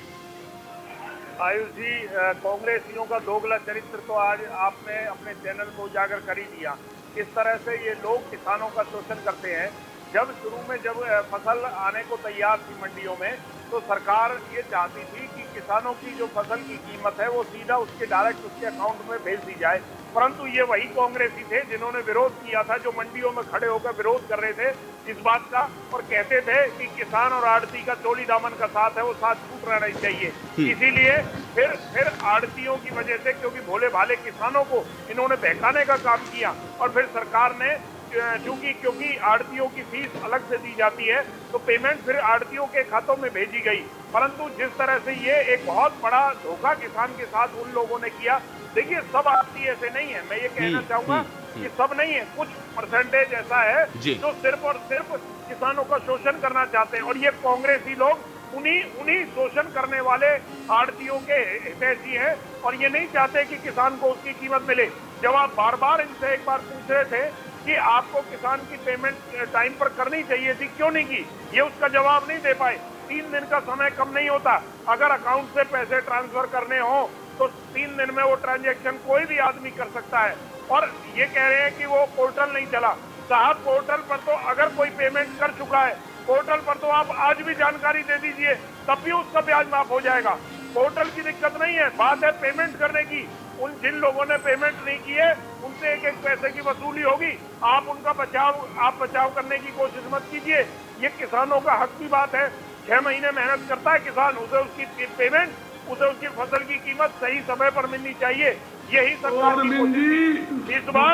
आयुष जी, कांग्रेसियों का दोगला चरित्र तो आज आपने अपने चैनल को उजागर कर ही दिया। किस तरह से ये लोग किसानों का शोषण करते हैं। जब शुरू में जब फसल आने को तैयार थी मंडियों में, तो सरकार ये चाहती थी कि किसानों की जो फसल की कीमत है वो सीधा उसके डायरेक्ट उसके अकाउंट में भेज दी जाए, परंतु ये वही कांग्रेसी थे जिन्होंने विरोध किया था, जो मंडियों में खड़े होकर विरोध कर रहे थे इस बात का, और कहते थे कि किसान और आड़ती का चोली दामन का साथ है, वो साथ छूटना नहीं चाहिए। इसीलिए फिर आड़तियों की वजह से, क्योंकि भोले भाले किसानों को इन्होंने बहकाने का काम किया, और फिर सरकार ने क्योंकि आड़तियों की फीस अलग से दी जाती है, तो पेमेंट फिर आड़तियों के खातों में भेजी गई। परंतु जिस तरह से ये एक बहुत बड़ा धोखा किसान के साथ उन लोगों ने किया, देखिए सब आड़ती ऐसे नहीं है, मैं ये कहना चाहूंगा कि सब नहीं है, कुछ परसेंटेज ऐसा है जो सिर्फ और सिर्फ किसानों का शोषण करना चाहते हैं, और ये कांग्रेसी लोग उन्हीं शोषण करने वाले आड़तियों के हितैषी हैं, और ये नहीं चाहते कि किसान को उसकी कीमत मिले। जब आप बार बार इनसे एक बार पूछ रहे थे कि आपको किसान की पेमेंट टाइम पर करनी चाहिए थी, क्यों नहीं की, ये उसका जवाब नहीं दे पाए। 3 दिन का समय कम नहीं होता। अगर अकाउंट से पैसे ट्रांसफर करने हो तो 3 दिन में वो ट्रांजैक्शन कोई भी आदमी कर सकता है। और ये कह रहे हैं कि वो पोर्टल नहीं चला। साहब, पोर्टल पर तो अगर कोई पेमेंट कर चुका है, पोर्टल पर तो आप आज भी जानकारी दे दीजिए, तब भी उसका ब्याज माफ हो जाएगा। पोर्टल की दिक्कत नहीं है, बात है पेमेंट करने की। उन जिन लोगों ने पेमेंट नहीं की है उनसे एक एक पैसे की वसूली होगी। आप उनका बचाव करने की कोशिश मत कीजिए। ये किसानों का हक की बात है। 6 महीने मेहनत करता है किसान, उसे उसकी पेमेंट, उसे उसकी फसल की कीमत सही समय पर मिलनी चाहिए। यही सरकार की कोशिश। इस बार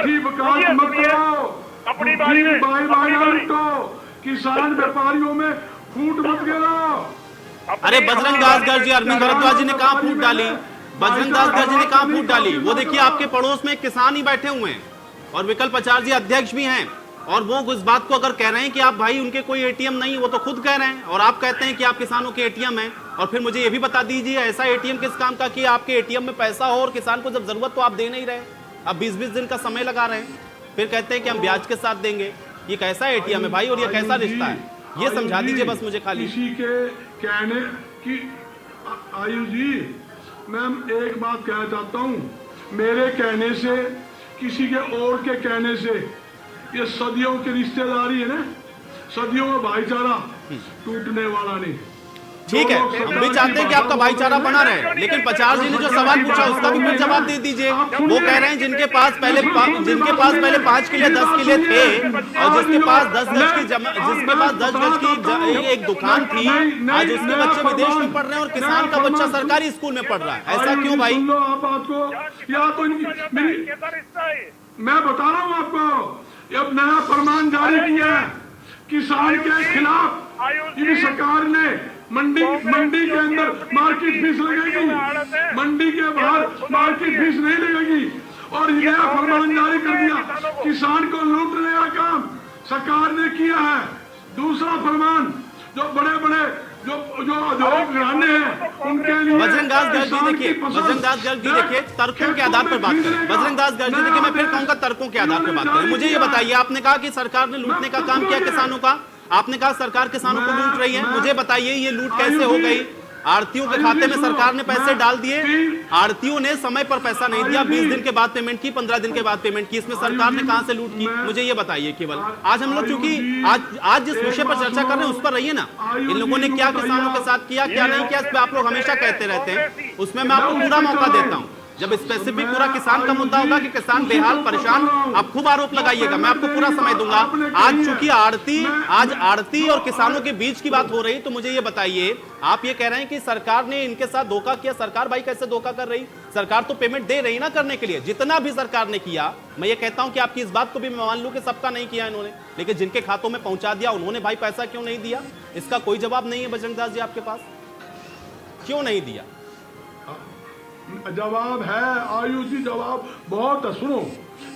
अपनी बारी में किसान व्यापारियों में फूट मत गिराओ। अरे बजरंग दास गर्ग जी, अरविंद भारद्वाज जी ने कहा फूट डाली, बजरंग दास गर्ग जी ने कहा फूट डाली। वो देखिए आपके पड़ोस में एक किसान ही बैठे हुए हैं और विकल्प आचार्य जी अध्यक्ष भी हैं, और वो इस बात को अगर कह रहे हैं कि आप भाई उनके कोई एटीएम नहीं, वो तो खुद कह रहे हैं, और आप कहते हैं कि आप किसानों के एटीएम हैं। और फिर मुझे ये भी बता दीजिए, ऐसा एटीएम किस काम का कि आपके एटीएम में पैसा हो और किसान को जब जरूरत तो आप दे नहीं रहे, आप 20-20 दिन का समय लगा रहे हैं, फिर कहते हैं कि हम ब्याज के साथ देंगे। ये कैसा एटीएम है भाई, और ये कैसा रिश्ता है, ये समझा दीजिए बस मुझे खाली। किसी के कहने की आयु जी, मैं एक बात कहना चाहता हूँ, मेरे कहने से, किसी के और के कहने से, ये सदियों की रिश्तेदारी है ना, सदियों में भाईचारा टूटने वाला नहीं। ठीक है, हम भी चाहते हैं कि आपका भाईचारा बना रहे, लेकिन पचास जी ने जो सवाल पूछा उसका भी कुछ जवाब दे दीजिए। वो कह रहे हैं जिनके पास पहले 5 किले 10 किले थे, और जिसके पास 10 गज की एक दुकान थी, आज उसके बच्चे विदेश में पढ़ रहे हैं और किसान का बच्चा सरकारी स्कूल में पढ़ रहा है। ऐसा क्यों भाई? सुन लो आप बात को, या तो मैं बता रहा हूँ आपको, अब नया फरमान जारी किया है किसान के खिलाफ। इन सरकार ने मंडी के अंदर मार्केट फीस लगेगी, मंडी के बाहर मार्केट फीस नहीं लगेगी, और नया फरमान जारी कर दिया। किसान को लूटने का काम सरकार ने किया है। दूसरा फरमान, जो बड़े बड़े जो घराने हैं उनके लिए, बजरंग दास गर्ग जी देखिए, तर्कों के आधार पर बात करें। बजरंग दास गर्ग जी देखिए, मैं फिर कहूंगा तर्कों के आधार पर बात करें। मुझे ये बताइए, आपने कहा कि सरकार ने लूटने का काम किया किसानों का, आपने कहा सरकार किसानों को लूट रही है। मुझे बताइए ये लूट कैसे हो गई? आड़तियों के खाते में सरकार ने पैसे डाल दिए, आड़तियों ने समय पर पैसा नहीं दिया, 20 दिन के बाद पेमेंट की, 15 दिन के बाद पेमेंट की, इसमें सरकार ने कहां से लूट की? मुझे ये बताइए केवल। आज हम लोग चूंकि आज जिस विषय पर चर्चा कर रहे हैं उस पर रहिए ना। इन लोगों ने क्या किसानों के साथ किया, क्या नहीं किया, इस पर आप लोग हमेशा कहते रहते हैं, उसमें मैं आपको पूरा मौका देता हूं। जब स्पेसिफिक पूरा किसान का मुद्दा होगा कि किसान बेहाल परेशान, आप खूब आरोप लगाइएगा, मैं आपको पूरा समय दूंगा। आज चूंकि आड़ती और किसानों के बीच की बात हो रही, तो मुझे ये बताइए, आप ये कह रहे हैं कि सरकार ने इनके साथ धोखा किया। सरकार भाई कैसे धोखा कर रही? सरकार तो पेमेंट दे रही ना करने के लिए, जितना भी सरकार ने किया। मैं ये कहता हूं कि आपकी इस बात को भी मैं मान लूं कि सबका नहीं किया इन्होंने, लेकिन जिनके खातों में पहुंचा दिया उन्होंने भाई पैसा क्यों नहीं दिया? इसका कोई जवाब नहीं है बजरंग दास जी आपके पास, क्यों नहीं दिया? जवाब है आयुष जी, जवाब बहुत है। सुनो,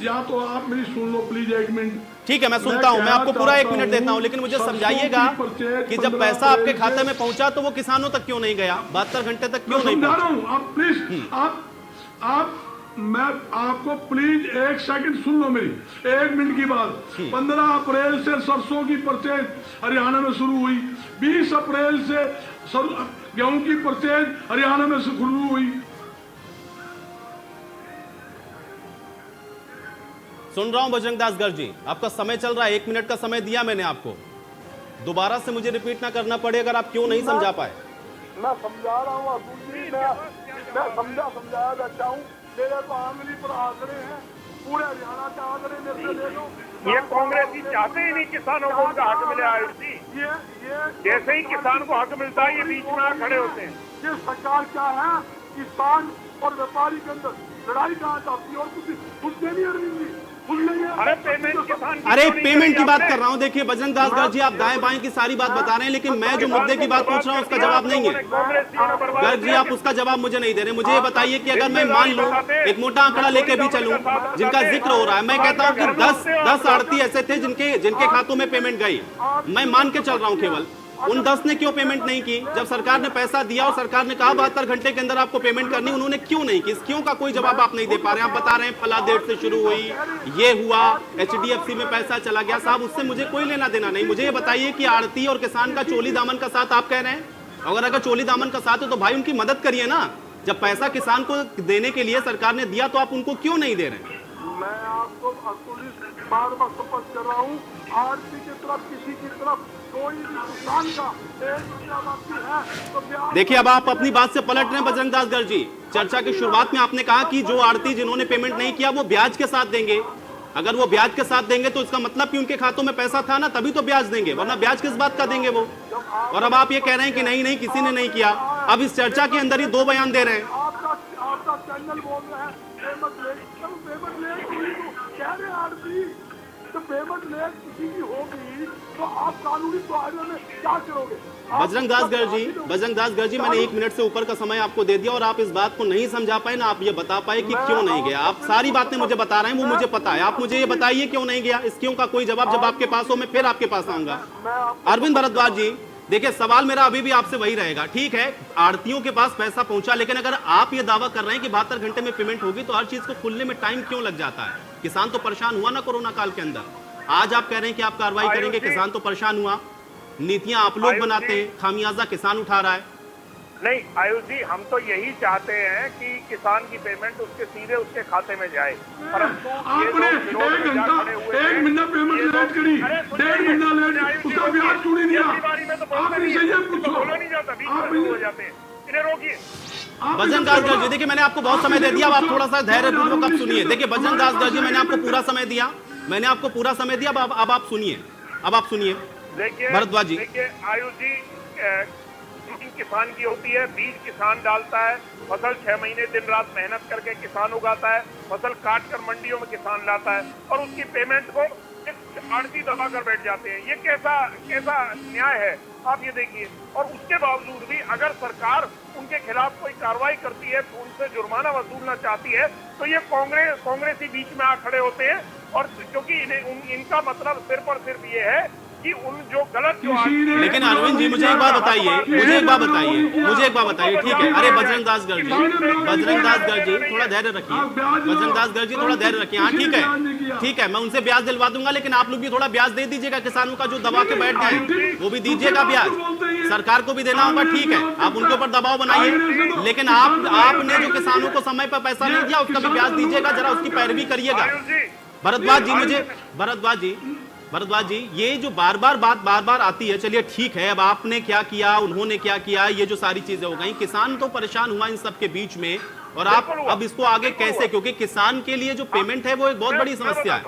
या तो आप मेरी सुन लो प्लीज 1 मिनट। ठीक है, मैं सुनता हूं, मैं आपको पूरा 1 मिनट देता हूं, लेकिन मुझे समझाइएगा कि जब पैसा आपके खाते में पहुंचा तो वो किसानों तक क्यों नहीं गया? 72 घंटे तक क्यों नहीं पहुंचा? आप प्लीज मैं आपको प्लीज 1 सेकंड सुन लो मेरी, 1 मिनट की बात। 15 अप्रैल से सरसों की परचेज हरियाणा में शुरू हुई, 20 अप्रैल से गेहूं की परचेज हरियाणा में शुरू हुई। सुन रहा हूं बजरंग दास गर्ग जी, आपका समय चल रहा है, 1 मिनट का समय दिया मैंने आपको, दोबारा से मुझे रिपीट ना करना पड़े अगर आप क्यों नहीं समझा पाए। मैं समझा रहा हूँ अतुल जी, मैं समझाया बैठा हूँ। मेरे को आंगली पर आंकड़े हैं, पूरे हरियाणा के आंकड़े मेरे से ले लो। ये कांग्रेसी चाहते ही नहीं किसानों को उनका हक मिले आयुष जी। जैसे ही किसान को हक मिलता है ये बीच में खड़े होते हैं। ये सरकार क्या है, किसान और व्यापारी के अंदर लड़ाई कहाँ चाहती है? और कुछ नहीं अरविंद जी, अरे पेमेंट की बात कर रहा हूं। देखिए बजरंग दास गर्ग जी, आप दाएं बाएं की सारी बात बता रहे हैं, लेकिन मैं जो मुद्दे की बात पूछ रहा हूं उसका जवाब नहीं है। गर्ग जी आप उसका जवाब मुझे नहीं दे रहे। मुझे ये बताइए कि अगर मैं मान लूं, एक मोटा आंकड़ा लेके भी चलूं जिनका जिक्र हो रहा है, मैं कहता हूं कि 10 आड़ती ऐसे थे जिनके खातों में पेमेंट गई, मैं मान के चल रहा हूं केवल, उन 10 ने क्यों पेमेंट नहीं की? जब सरकार ने पैसा दिया और सरकार ने कहा 72 घंटे के अंदर आपको पेमेंट करनी, उन्होंने क्यों नहीं की? इस क्यों का कोई जवाब आप नहीं दे पा रहे हैं। आप बता रहे हैं फला डेट से शुरू हुई, ये हुआ, HDFC में पैसा चला गया। साहब उससे मुझे कोई लेना देना नहीं। मुझे ये बताइए कि आड़ती और किसान का चोली दामन का साथ आप कह रहे हैं, अगर चोली दामन का साथ है तो भाई उनकी मदद करिए ना। जब पैसा किसान को देने के लिए सरकार ने दिया तो आप उनको क्यों नहीं दे रहे हैं? मैं आपको बार बार स्पष्ट कर रहा हूँ, आरती की तरफ किसी की तरफ कोई भी किसान का 1 रुपया बाकी है तो ब्याज। देखिए अब आप अपनी बात से पलट रहे हैं बजरंग दास गर्ग जी। चर्चा की शुरुआत में आपने कहा कि जो आड़ती जिन्होंने पेमेंट नहीं किया वो ब्याज के साथ देंगे। अगर वो ब्याज के साथ देंगे तो इसका मतलब कि उनके खातों में पैसा था ना, तभी तो ब्याज देंगे, वरना ब्याज किस बात का देंगे वो। और अब आप ये कह रहे हैं कि नहीं नहीं किसी ने नहीं किया। अब इस चर्चा के अंदर ही 2 बयान दे रहे हैं। आपका चैनल बोल रहे हैं पेमेंट लेट, पेमेंट लेट हुई तो कह रहे हैं आरती, तो पेमेंट लेट किसी की होगी तो आप कानूनी दायरे में क्या करोगे? बजरंग दास गर्ग जी, मैंने 1 मिनट से ऊपर का समय आपको दे दिया और आप इस बात को नहीं समझा पाए ना आप ये बता पाए कि क्यों नहीं गया। आप सारी बातें मुझे बता रहे हैं, वो मुझे पता है। आप मुझे ये बताइए क्यों नहीं गया। इस क्यों का कोई जवाब जब आपके पास हो मैं फिर आपके पास आऊंगा। अरविंद भारद्वाज जी, देखिए सवाल मेरा अभी भी आपसे वही रहेगा। ठीक है, आड़तियों के पास पैसा पहुंचा, लेकिन अगर आप ये दावा कर रहे हैं कि 72 घंटे में पेमेंट होगी तो हर चीज को खुलने में टाइम क्यों लग जाता है? किसान तो परेशान हुआ ना कोरोना काल के अंदर। आज आप कह रहे हैं कि आप कार्रवाई करेंगे, किसान तो परेशान हुआ। नीतियां आप लोग बनाते हैं, खामियाजा किसान उठा रहा है। नहीं आयुष जी, हम तो यही चाहते हैं कि किसान की पेमेंट उसके सीधे उसके खाते में जाए, परंतु आपने 1 घंटा 1 महीना पेमेंट लेट करी, 1.5 महीना लेट, उसका ब्याज क्यों नहीं दिया? आप इनसे ये पूछो, बोला नहीं जाता, बीच में हो जाते हैं, इन्हें रोकिए। बजरंग दास गर्ग जी, देखिए मैंने आपको बहुत समय दे दिया, अब आप थोड़ा सा धैर्यपूर्वक आप सुनिए। देखिए बजरंग दास गर्ग जी, मैंने आपको पूरा समय दिया, अब आप सुनिए, अब आप सुनिए भरद्वाज जी। देखिए आयुष जी, किसान की होती है, बीज किसान डालता है, फसल 6 महीने दिन रात मेहनत करके किसान उगाता है, फसल काट कर मंडियों में किसान लाता है और उसकी पेमेंट को आड़ती दबा कर बैठ जाते हैं। ये कैसा न्याय है आप ये देखिए। और उसके बावजूद भी अगर सरकार उनके खिलाफ कोई कार्रवाई करती है तो उनसे जुर्माना वसूलना चाहती है तो ये कांग्रेसी बीच में आ खड़े होते हैं। और क्योंकि इनका मतलब सिर्फ ये है कि उन जो गलत लेकिन अरविंद जी मुझे एक बात बताइए, मुझे एक बात बताइए, ठीक है। अरे बजरंग दास गर्ग जी थोड़ा धैर्य रखिए, बजरंग दास गर्ग जी थोड़ा धैर्य रखिए। हाँ ठीक है, मैं उनसे ब्याज दिलवा दूंगा, लेकिन आप लोग भी थोड़ा ब्याज दे दीजिएगा। किसानों का जो दबा के बैठ गए वो भी दीजिएगा ब्याज, सरकार को भी देना होगा। ठीक है, आप उनके ऊपर दबाव बनाइए, लेकिन आपने जो किसानों को समय पर पैसा नहीं दिया उसका भी ब्याज दीजिएगा, जरा उसकी पैरवी करिएगा। भरद्वाज जी, ये जो बार बार आती है, चलिए ठीक है, अब आपने क्या किया, उन्होंने क्या किया, ये जो सारी चीजें हो गई, किसान तो परेशान हुआ इन सब के बीच में। और आप अब इसको आगे कैसे, क्योंकि किसान के लिए जो पेमेंट है वो एक बहुत बड़ी समस्या है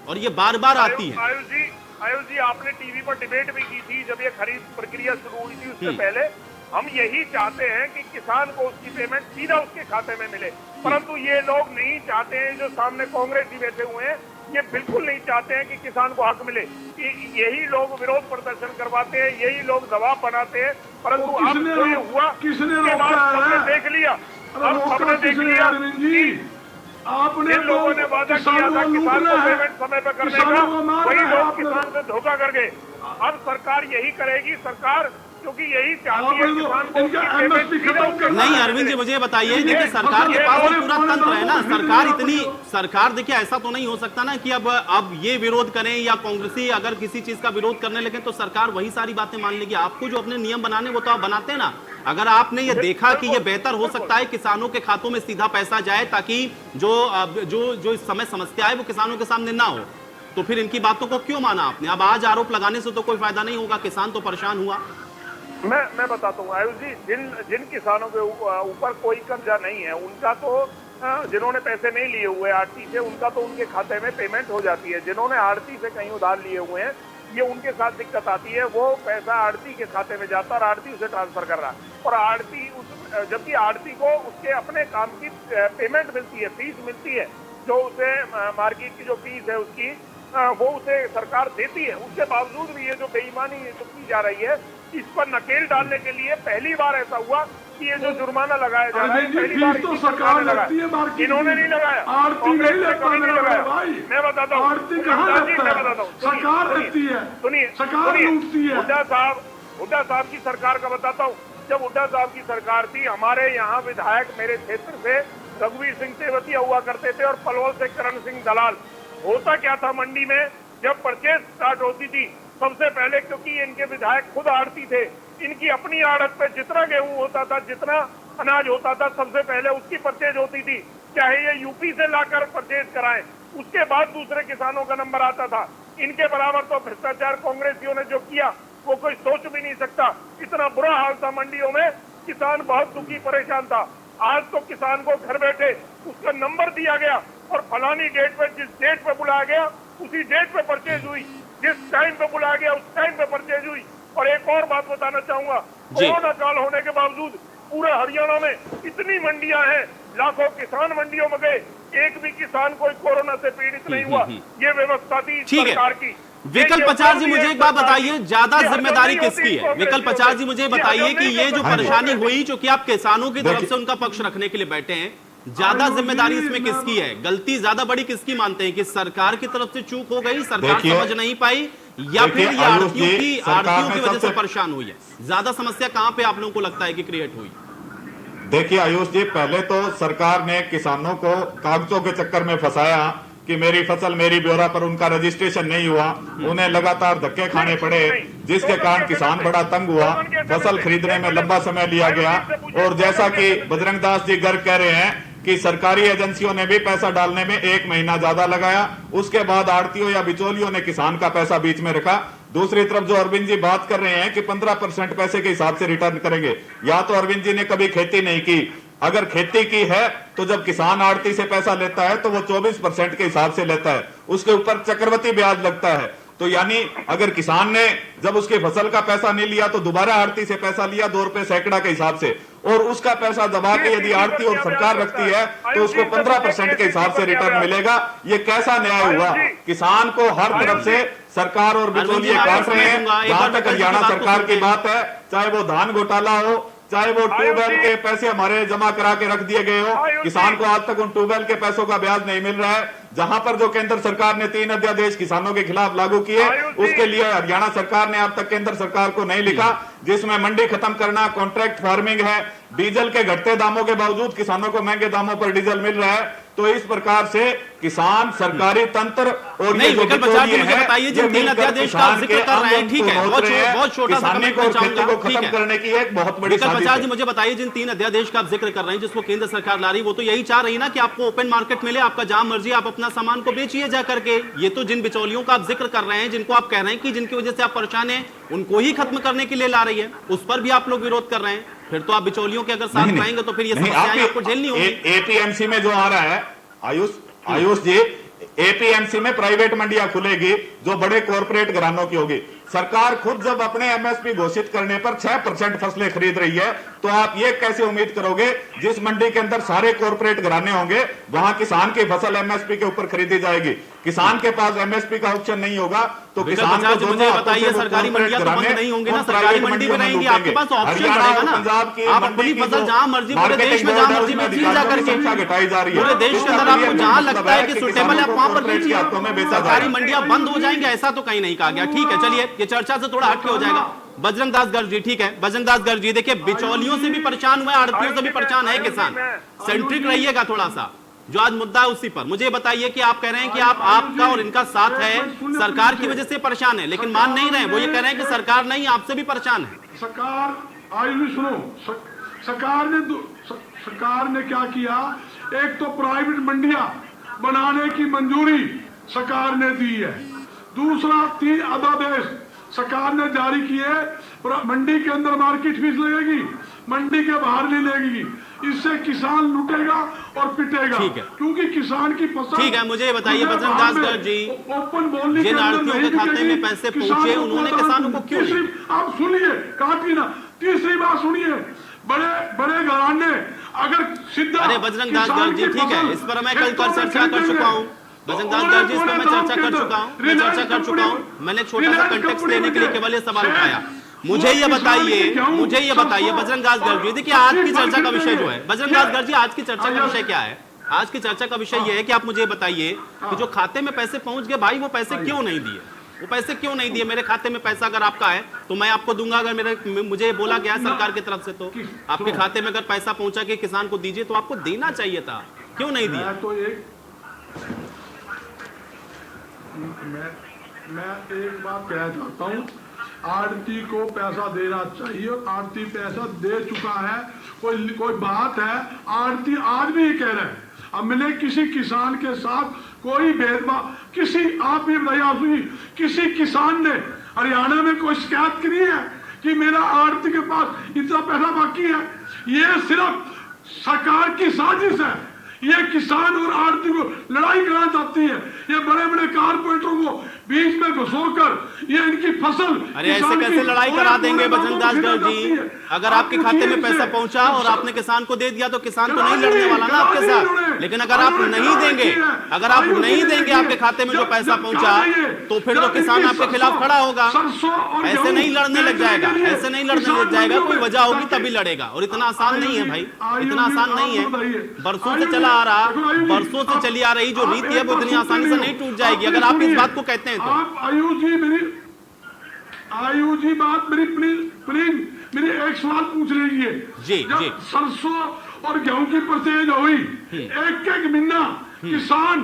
और ये बार बार आती है। आयुष जी, आपने टीवी पर डिबेट भी की थी जब ये खरीद प्रक्रिया शुरू हुई थी, उससे पहले हम यही चाहते हैं कि किसान को उसकी पेमेंट सीधा उसके खाते में मिले, परंतु ये लोग नहीं चाहते हैं। जो सामने कांग्रेस ही बैठे हुए हैं, ये बिल्कुल नहीं चाहते हैं कि किसान को हक मिले। यही लोग विरोध प्रदर्शन करवाते हैं, यही लोग दबाव बनाते हैं, परंतु अब जो ये हुआ सबने देख लिया, आपने लोगों ने वादा किया था किसान को पेमेंट समय पर करने का, वही लोग किसान से धोखा कर गए। अब सरकार यही करेगी, सरकार क्योंकि यही चाहती है किसान को। नहीं अरविंद जी, मुझे बताइए, देखिए सरकार के पास तो पूरा तंत्र है ना। सरकार देखिए, ऐसा तो नहीं हो सकता ना कि अब ये विरोध करें या कांग्रेसी अगर किसी चीज का विरोध करने लगे तो सरकार वही सारी बातें मान लेगी। आपको जो अपने नियम बनाने वो तो आप बनाते हैं ना। अगर आपने ये देखा कि ये बेहतर हो सकता है किसानों के खातों में सीधा पैसा जाए ताकि जो इस समय समस्या है वो किसानों के सामने ना हो, तो फिर इनकी बातों को क्यों माना आपने? अब आज आरोप लगाने से तो कोई फायदा नहीं होगा, किसान तो परेशान हुआ। मैं बताता हूँ आयुष जी, जिन किसानों के ऊपर कोई कर्जा नहीं है, उनका तो जिन्होंने पैसे नहीं लिए हुए आड़ती से, उनका तो उनके खाते में पेमेंट हो जाती है। जिन्होंने आड़ती से कहीं उधार लिए हुए हैं, ये उनके साथ दिक्कत आती है। वो पैसा आड़ती के खाते में जाता है और आड़ती उसे ट्रांसफर कर रहा है, और आड़ती जबकि आड़ती को उसके अपने काम की पेमेंट मिलती है, फीस मिलती है, जो उसे मार्केट की जो फीस है उसकी वो उसे सरकार देती है। उसके बावजूद भी ये जो बेईमानी की जा रही है, इस पर नकेल डालने के लिए पहली बार ऐसा हुआ कि ये जो जुर्माना लगाया जा रहा है, पहली बार तो सरकार लगाती है, इन्होंने नहीं लगाया, आड़ती नहीं लगाया भाई। मैं बताता हूँ, आड़ती कहाँ लगता है? सरकार लगती है, सुनिए सरकार लूटती है। हुड्डा साहब हुड्डा साहब की सरकार का बताता हूँ। जब हुड्डा साहब की सरकार थी, हमारे यहाँ विधायक मेरे क्षेत्र से रघुवीर सिंह तेवतिया हुआ करते थे और पलवल से करण सिंह दलाल। होता क्या था मंडी में, जब परचेज स्टार्ट होती थी सबसे पहले, क्योंकि इनके विधायक खुद आड़ती थे, इनकी अपनी आड़त पे जितना गेहूं होता था, जितना अनाज होता था, सबसे पहले उसकी परचेज होती थी, चाहे ये यूपी से लाकर परचेज कराएं। उसके बाद दूसरे किसानों का नंबर आता था। इनके बराबर तो भ्रष्टाचार कांग्रेसियों ने जो किया वो कोई सोच भी नहीं सकता। इतना बुरा हाल था मंडियों में, किसान बहुत दुखी परेशान था। आज तो किसान को घर बैठे उसका नंबर दिया गया और फलानी डेट पे, जिस डेट पे बुलाया गया उसी डेट पे परचेज हुई, जिस टाइम पे बुलाया गया उस टाइम पे परचेज हुई। और एक और बात बताना चाहूंगा, कोरोना काल होने के बावजूद पूरे हरियाणा में इतनी मंडियां हैं, लाखों किसान मंडियों में गए, एक भी किसान कोई कोरोना से पीड़ित नहीं हुआ। ये व्यवस्था थी सरकार की। विकल्प आचार्य जी, मुझे एक बात बताइए, ज्यादा जिम्मेदारी किसकी है? विकल्प आचार्य जी, मुझे बताइए कि ये जो परेशानी हुई, जो कि आप किसानों की तरफ से उनका पक्ष रखने के लिए बैठे हैं, ज्यादा जिम्मेदारी इसमें किसकी है? गलती ज्यादा बड़ी किसकी मानते हैं? कि सरकार की तरफ से चूक हो गई, सरकार समझ नहीं पाई, या फिर ये आड़तियों की वजह से परेशान हुई है? ज्यादा समस्या कहां पे आप लोगों को लगता है कि क्रिएट हुई? देखिए आयुष जी, पहले तो सरकार ने किसानों को कागजों के चक्कर में फंसाया कि मेरी फसल मेरी ब्यौरा पर उनका रजिस्ट्रेशन नहीं हुआ, उन्हें लगातार धक्के खाने पड़े, जिसके कारण किसान बड़ा तंग हुआ, फसल खरीदने में लंबा समय लिया गया। और जैसा कि बजरंग दास जी गर्ग कह रहे हैं कि सरकारी एजेंसियों ने भी पैसा डालने में 1 महीना ज्यादा लगाया, उसके बाद आड़तियों या बिचौलियों ने किसान का पैसा बीच में रखा। दूसरी तरफ जो अरविंद जी बात कर रहे हैं कि 15% पैसे के हिसाब से रिटर्न करेंगे, या तो अरविंद जी ने कभी खेती नहीं की, अगर खेती की है तो जब किसान आड़ती से पैसा लेता है तो वो 24% के हिसाब से लेता है, उसके ऊपर चक्रवृद्धि ब्याज लगता है। तो यानी अगर किसान ने जब उसकी फसल का पैसा नहीं लिया तो दोबारा आड़ती से पैसा लिया 2 रुपए सैकड़ा के हिसाब से, और उसका पैसा दबा के यदि आड़ती और सरकार रखती है तो उसको 15% के हिसाब से रिटर्न मिलेगा। ये कैसा न्याय हुआ? किसान को हर तरफ से सरकार और बिचौलिए काट रहे हैं। जहां तक हरियाणा सरकार की बात है, चाहे वो धान घोटाला हो, चाहे वो ट्यूबवेल के पैसे हमारे जमा करा के रख दिए गए हो, किसान को आज तक उन ट्यूबवेल के पैसों का ब्याज नहीं मिल रहा है। जहां पर जो केंद्र सरकार ने 3 अध्यादेश किसानों के खिलाफ लागू किए, उसके लिए हरियाणा सरकार ने अब तक केंद्र सरकार को नहीं लिखा, जिसमें मंडी खत्म करना, कॉन्ट्रैक्ट फार्मिंग है, डीजल के घटते दामों के बावजूद किसानों को महंगे दामों पर डीजल मिल रहा है। तो इस प्रकार से किसान, सरकारी तंत्र और नहीं, विकल्प आचार्य मुझे बताइए, जिन 3 अध्यादेश का जिक्र कर रहे हैं, ठीक है, बहुत छोटा सा कमेंट मैं चाहूंगा, खत्म करने की एक बहुत बड़ी विकल्प आचार्य जी मुझे बताइए, जिन 3 अध्यादेश का आप जिक्र कर रहे हैं जिसको केंद्र सरकार ला रही, वो तो यही चाह रही ना कि आपको ओपन मार्केट मिले, आपका जहां मर्जी आप अपना सामान को बेचिए जा करके। ये तो जिन बिचौलियों का आप जिक्र कर रहे हैं, जिनको आप कह रहे हैं कि जिनकी वजह से आप परेशान हैं, उनको ही खत्म करने के लिए ला रही है, उस पर भी आप लोग विरोध कर रहे हैं। फिर तो आप बिचौलियों के अगर साथ रहेंगे तो फिर ये समस्याएं आपको झेलनी होगी। एपीएमसी में जो आ रहा है आयुष जी, एपीएमसी में प्राइवेट मंडियां खुलेगी जो बड़े कॉर्पोरेट घरानों की होगी। सरकार खुद जब अपने एमएसपी घोषित करने पर 6% फसलें खरीद रही है, तो आप ये कैसे उम्मीद करोगे जिस मंडी के अंदर सारे कॉर्पोरेट घराने होंगे वहां किसान की फसल एमएसपी के ऊपर खरीदी जाएगी? किसान के पास एमएसपी का ऑप्शन नहीं होगा तो किसान को मुझे बताइए, सरकारी मंडियां तो बंद नहीं होंगी ना, सरकारी मंडी में रहेंगी, आपके पास ऑप्शन बढ़ेगा ना, पंजाब की आप अपनी फसल जहां मर्जी पूरे देश में जहां मर्जी बेचिए जा करके, घटाई जा रही है पूरे देश के अंदर आपको जहां लगता है कि सुटेबल है आप वहां पर बेचिए। सरकारी मंडियां बंद हो जाएंगी ऐसा तो कहीं नहीं कहा गया। ठीक है, चलिए ये चर्चा से थोड़ा हटके हो जाएगा। बजरंग दास गर्ग जी, ठीक है, बजरंग दास गर्ग जी, देखिए बिचौलियों से भी परेशान हुए, आड़तियों से भी परेशान है किसान, सेंट्रिक रहिएगा थोड़ा सा, जो आज मुद्दा है उसी पर। मुझे बताइए कि आप कह रहे हैं कि आपका और इनका साथ है, सरकार की वजह से परेशान है, लेकिन मान नहीं रहे, वो ये कह रहे हैं कि सरकार नहीं आपसे भी परेशान है। सरकार, आज भी सुनो, सरकार ने क्या किया, एक तो प्राइवेट मंडियां बनाने की मंजूरी सरकार ने दी है, दूसरा 3 अध्यादेश सरकार ने जारी किए, मंडी के अंदर मार्केट फीस लगेगी, मंडी के बाहर नहीं लगेगी, इससे किसान लूटेगा और पिटेगा, क्योंकि किसान की फसल। ठीक है, मुझे बताइए बजरंग दास गर्ग जी, ओपन बोलने जिन आड़तियों के खाते में पैसे पहुंचे उन्होंने किसानों को क्यों? आप सुनिए, काटी ना, तीसरी बात सुनिए, बड़े घराने अगर सीधा, अरे बजरंग दास गर्ग जी, ठीक है, इस पर मैं कल चर्चा कर चुका हूँ, बजरंग दास गर्ग जी, इस पर मैं चर्चा कर चुका हूँ, मैंने छोटा सा कंटेक्स्ट देने के लिए केवल ये सवाल उठाया। मुझे ये बताइए बजरंग दास गर्ग जी, देखिए आज की चर्चा का विषय जो है, बजरंग दास गर्ग जी, आज की चर्चा का विषय क्या है? आज की चर्चा का विषय ये है कि आप मुझे बताइए कि जो खाते में पैसे पहुंच गए, भाई वो पैसे क्यों नहीं दिए? वो पैसे क्यों नहीं दिए? मेरे खाते में पैसा अगर आपका है तो मैं आपको दूंगा। अगर मुझे बोला गया सरकार की तरफ से तो आपके खाते में अगर पैसा पहुंचा के किसान को दीजिए तो आपको देना चाहिए था, क्यों नहीं दिया? मैं एक बात कहना चाहता हूँ, आड़ती को पैसा देना चाहिए और आड़ती पैसा दे चुका है। कोई बात है, आड़ती आज भी कह रहे हैं। अब मैंने किसी किसान के साथ कोई भेदभाव, आप ये बताइए, आप सुनिए, किसी किसान ने हरियाणा में कोई शिकायत करी है कि मेरा आड़ती के पास इतना पैसा बाकी है? ये सिर्फ सरकार की साजिश है। ये किसान और आड़ती को लड़ाई कराना चाहती है। ये बड़े बड़े कारपोरेटरों को बीच में घुसोकर ये इनकी फसल। अरे ऐसे कैसे लड़ाई करा देंगे बजरंग दास गर्ग जी? अगर आपके खाते में पैसा पहुंचा और आपने किसान को दे दिया तो किसान तो नहीं लड़ने वाला ना आपके साथ। लेकिन अगर आप नहीं देंगे, आपके खाते में जो पैसा पहुंचा तो फिर तो किसान आपके खिलाफ खड़ा होगा। ऐसे नहीं लड़ने लग जाएगा, ऐसे नहीं लड़ने लग जाएगा। कोई वजह होगी तभी लड़ेगा। और इतना आसान नहीं है भाई, इतना आसान नहीं है। बरसों से चला आ रहा, बरसों से चली आ रही जो रीति है वो इतनी आसानी से नहीं टूट जाएगी अगर आप इस बात को कहते हैं तो। आप आयु जी बात मेरी प्लीज मेरी एक सवाल पूछ लीजिए। जब सरसों और गेहूं की परचेज हुई, एक महीना किसान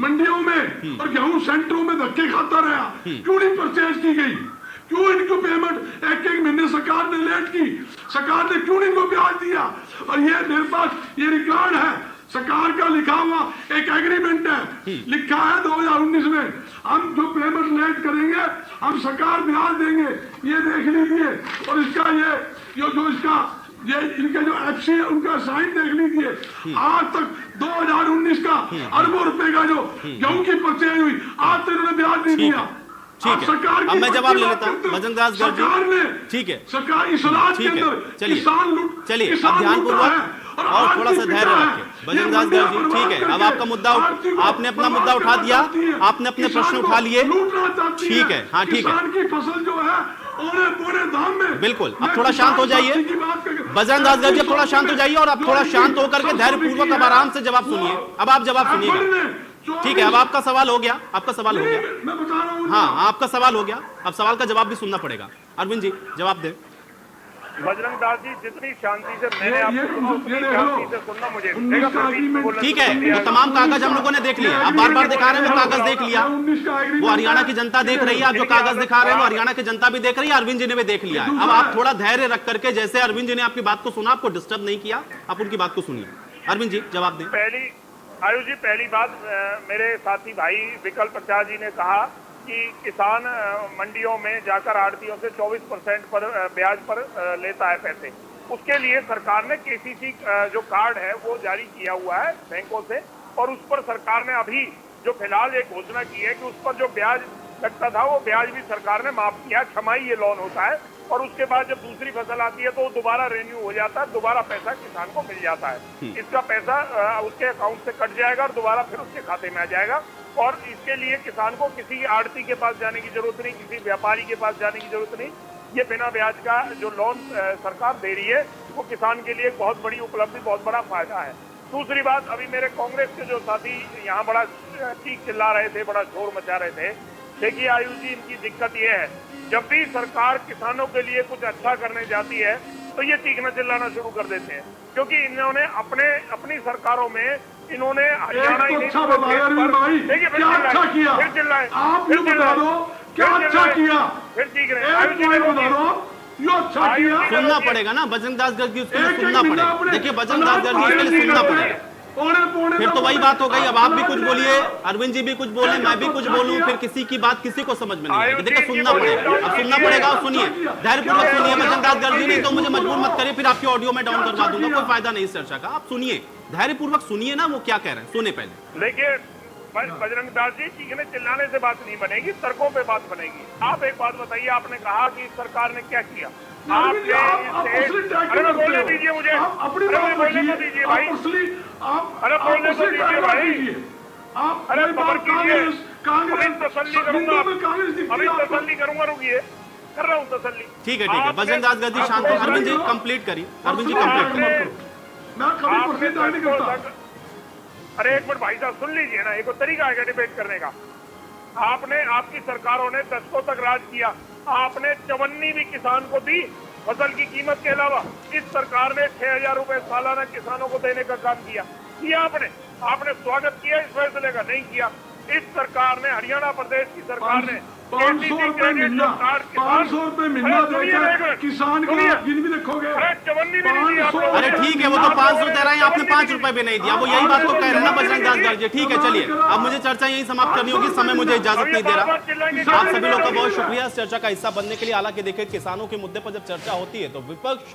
मंडियों में और गेहूं सेंटरों में धक्के खाता रहा, क्यों नहीं परचेज की गई? क्यों इनको पेमेंट एक महीने सरकार ने लेट की? सरकार ने क्यों इनको ब्याज दिया? और ये मेरे पास ये रिकॉर्ड है, सरकार का लिखा हुआ एक एग्रीमेंट है, लिखा है 2019 में, हम जो पेमेंट लेट करेंगे हम सरकार ब्याज देंगे, ये देख लीजिए। और इसका ये इनके जो एफसी है उनका साइन देख लीजिए। आज तक 2019 का अरबों रुपए का जो गेहूं की परचेज हुई, आज तक इन्होंने ब्याज नहीं दिया। ठीक है, अब मैं जवाब ले लेता हूँ बजरंग दास गर्ग जी। ठीक है, सरकार इस राज के अंदर किसान लूट, चलिए अब ध्यानपूर्वक और थोड़ा सा धैर्य रखें बजरंग दास गर्ग जी। ठीक है, अब आपका मुद्दा, आपने अपना मुद्दा उठा दिया, आपने अपने प्रश्न उठा लिए। ठीक है, हाँ ठीक है, की फसल जो है पूरे दाम में। बिल्कुल, अब थोड़ा शांत हो जाइए बजरंग दास गर्ग जी, थोड़ा शांत हो जाइए और अब थोड़ा शांत होकर के धैर्यपूर्वक अब आराम से जवाब सुनिए। अब आप जवाब सुनिएगा। ठीक है, अब आपका सवाल हो गया, आपका सवाल हो गया। मैं बता रहा हूं, हाँ आपका सवाल हो गया, अब सवाल का जवाब भी सुनना पड़ेगा। अरविंद जी जवाब दें। बजरंग दास जी, जितनी शांति से मैंने आपको सुना उतनी शांति से सुनना मुझे। ठीक है, वो तमाम कागज हम लोगों ने देख लिया, आप बार बार दिखा रहे हैं वो कागज देख लिया, वो हरियाणा की जनता देख रही है। आप जो कागज दिखा रहे हैं वो हरियाणा की जनता भी देख रही है, अरविंद जी ने भी देख लिया है। अब आप थोड़ा धैर्य रख करके, जैसे अरविंद जी ने आपकी बात को सुना, आपको डिस्टर्ब नहीं किया, आप उनकी बात को सुनिए। अरविंद जी जवाब दें। आयुष जी, पहली बात, मेरे साथी भाई विकल्प प्रसाद जी ने कहा कि किसान मंडियों में जाकर आड़तियों से 24% पर ब्याज पर लेता है पैसे। उसके लिए सरकार ने केसीसी जो कार्ड है वो जारी किया हुआ है बैंकों से, और उस पर सरकार ने अभी जो फिलहाल एक घोषणा की है कि उस पर जो ब्याज लगता था वो ब्याज भी सरकार ने माफ किया। छमाही ये लोन होता है और उसके बाद जब दूसरी फसल आती है तो दोबारा रिन्यू हो जाता है, दोबारा पैसा किसान को मिल जाता है। इसका पैसा उसके अकाउंट से कट जाएगा और दोबारा फिर उसके खाते में आ जाएगा। और इसके लिए किसान को किसी आड़ती के पास जाने की जरूरत नहीं, किसी व्यापारी के पास जाने की जरूरत नहीं। ये बिना ब्याज का जो लोन सरकार दे रही है वो किसान के लिए एक बहुत बड़ी उपलब्धि, बहुत बड़ा फायदा है। दूसरी बात, अभी मेरे कांग्रेस के जो साथी यहाँ बड़ा चीख चिल्ला रहे थे, बड़ा शोर मचा रहे थे। देखिए आयुष जी, इनकी दिक्कत ये है, जब भी सरकार किसानों के लिए कुछ अच्छा करने जाती है तो ये चीखना चिल्लाना शुरू कर देते हैं, क्योंकि इन्होंने अपनी सरकारों में इन्होंने हरियाणा ही अच्छा बताया भाई, क्या अच्छा किया, फिर चिल्लाए, आप ये बता दो क्या अच्छा किया, फिर चीख रहे हैं, यो अच्छा किया। सुनना पड़ेगा ना बजरंग दास गर्ग जी, उसके लिए सुनना पड़ेगा। देखिए बजरंग दास गर्ग जी, उसके लिए सुनना पड़ेगा। फिर तो वही बात हो गई, अब आप भी कुछ बोलिए, अरविंद जी भी कुछ बोले, मैं भी कुछ बोलूं, फिर किसी की बात किसी को समझ में नहीं आएगी। देखिए सुनना पड़ेगा, अब सुनना पड़ेगा। और सुनिए, धैर्यपूर्वक सुनिए बजरंग दास गर्ग जी, नहीं तो मुझे मजबूर मत करिए, फिर आपकी ऑडियो में डाउन करवा दूंगा, कोई फायदा नहीं इस चर्चा का। आप सुनिए, धैर्यपूर्वक सुनिए ना वो क्या कह रहे हैं, सुने पहले। देखिए बजरंग दास जी, चीखने चिल्लाने से बात नहीं बनेगी, सड़कों पे बात बनेगी। आप एक बात बताइए, आपने कहा कि सरकार ने क्या किया? आपने बोलने दीजिए मुझे, बोलने को दीजिए भाई, अरे बोलने को दीजिए भाई, अरे खबर कीजिए, अभी तसल्ली करूंगा, अभी तसल्ली करूंगा, रुकिए, कर रहा हूँ तसल्ली। ठीक है, बजरंग दास गर्ग जी शांत हो। अरविंद जी कंप्लीट करिए, अरविंद जी कंप्लीट करिए। अरे एक मिनट भाई साहब, सुन लीजिए ना, एक तरीका है डिबेट करने का। आपने, आपकी सरकारों ने दशकों तक राज किया, आपने चवन्नी भी किसान को दी फसल की कीमत के अलावा। इस सरकार ने 6,000 रुपए सालाना किसानों को देने का काम किया आपने स्वागत किया इस फैसले का? नहीं किया। इस सरकार ने, हरियाणा प्रदेश की सरकार ने 500 रुपए मिलना, 500 रुपए मिलना देकर किसान को आप गिन भी देखोगे? चवन्नी भी नहीं दी आपने। अरे ठीक है, वो तो 500 दे रहे हैं, आपने 5 रुपए भी नहीं दिया। वो यही बात को कह रहे हैं ना बजरंग दास गर्ग जी। ठीक है, चलिए अब मुझे चर्चा यहीं समाप्त करनी होगी, समय मुझे इजाजत नहीं दे रहा। आप सभी लोग का बहुत शुक्रिया इस चर्चा का हिस्सा बनने के लिए। हालांकि देखिए, किसानों के मुद्दे पर जब चर्चा होती है तो विपक्ष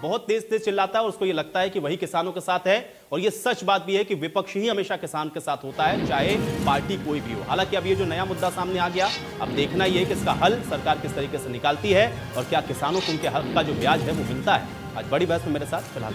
बहुत तेज तेज चिल्लाता है और उसको ये लगता है कि वही किसानों के साथ है। और ये सच बात भी है कि विपक्ष ही हमेशा किसान के साथ होता है, चाहे पार्टी कोई भी हो। हालांकि अब ये जो नया मुद्दा सामने आ गया, अब देखना ये है कि इसका हल सरकार किस तरीके से निकालती है और क्या किसानों को उनके हक का जो ब्याज है वो मिलता है। आज बड़ी बहस में मेरे साथ फिलहाल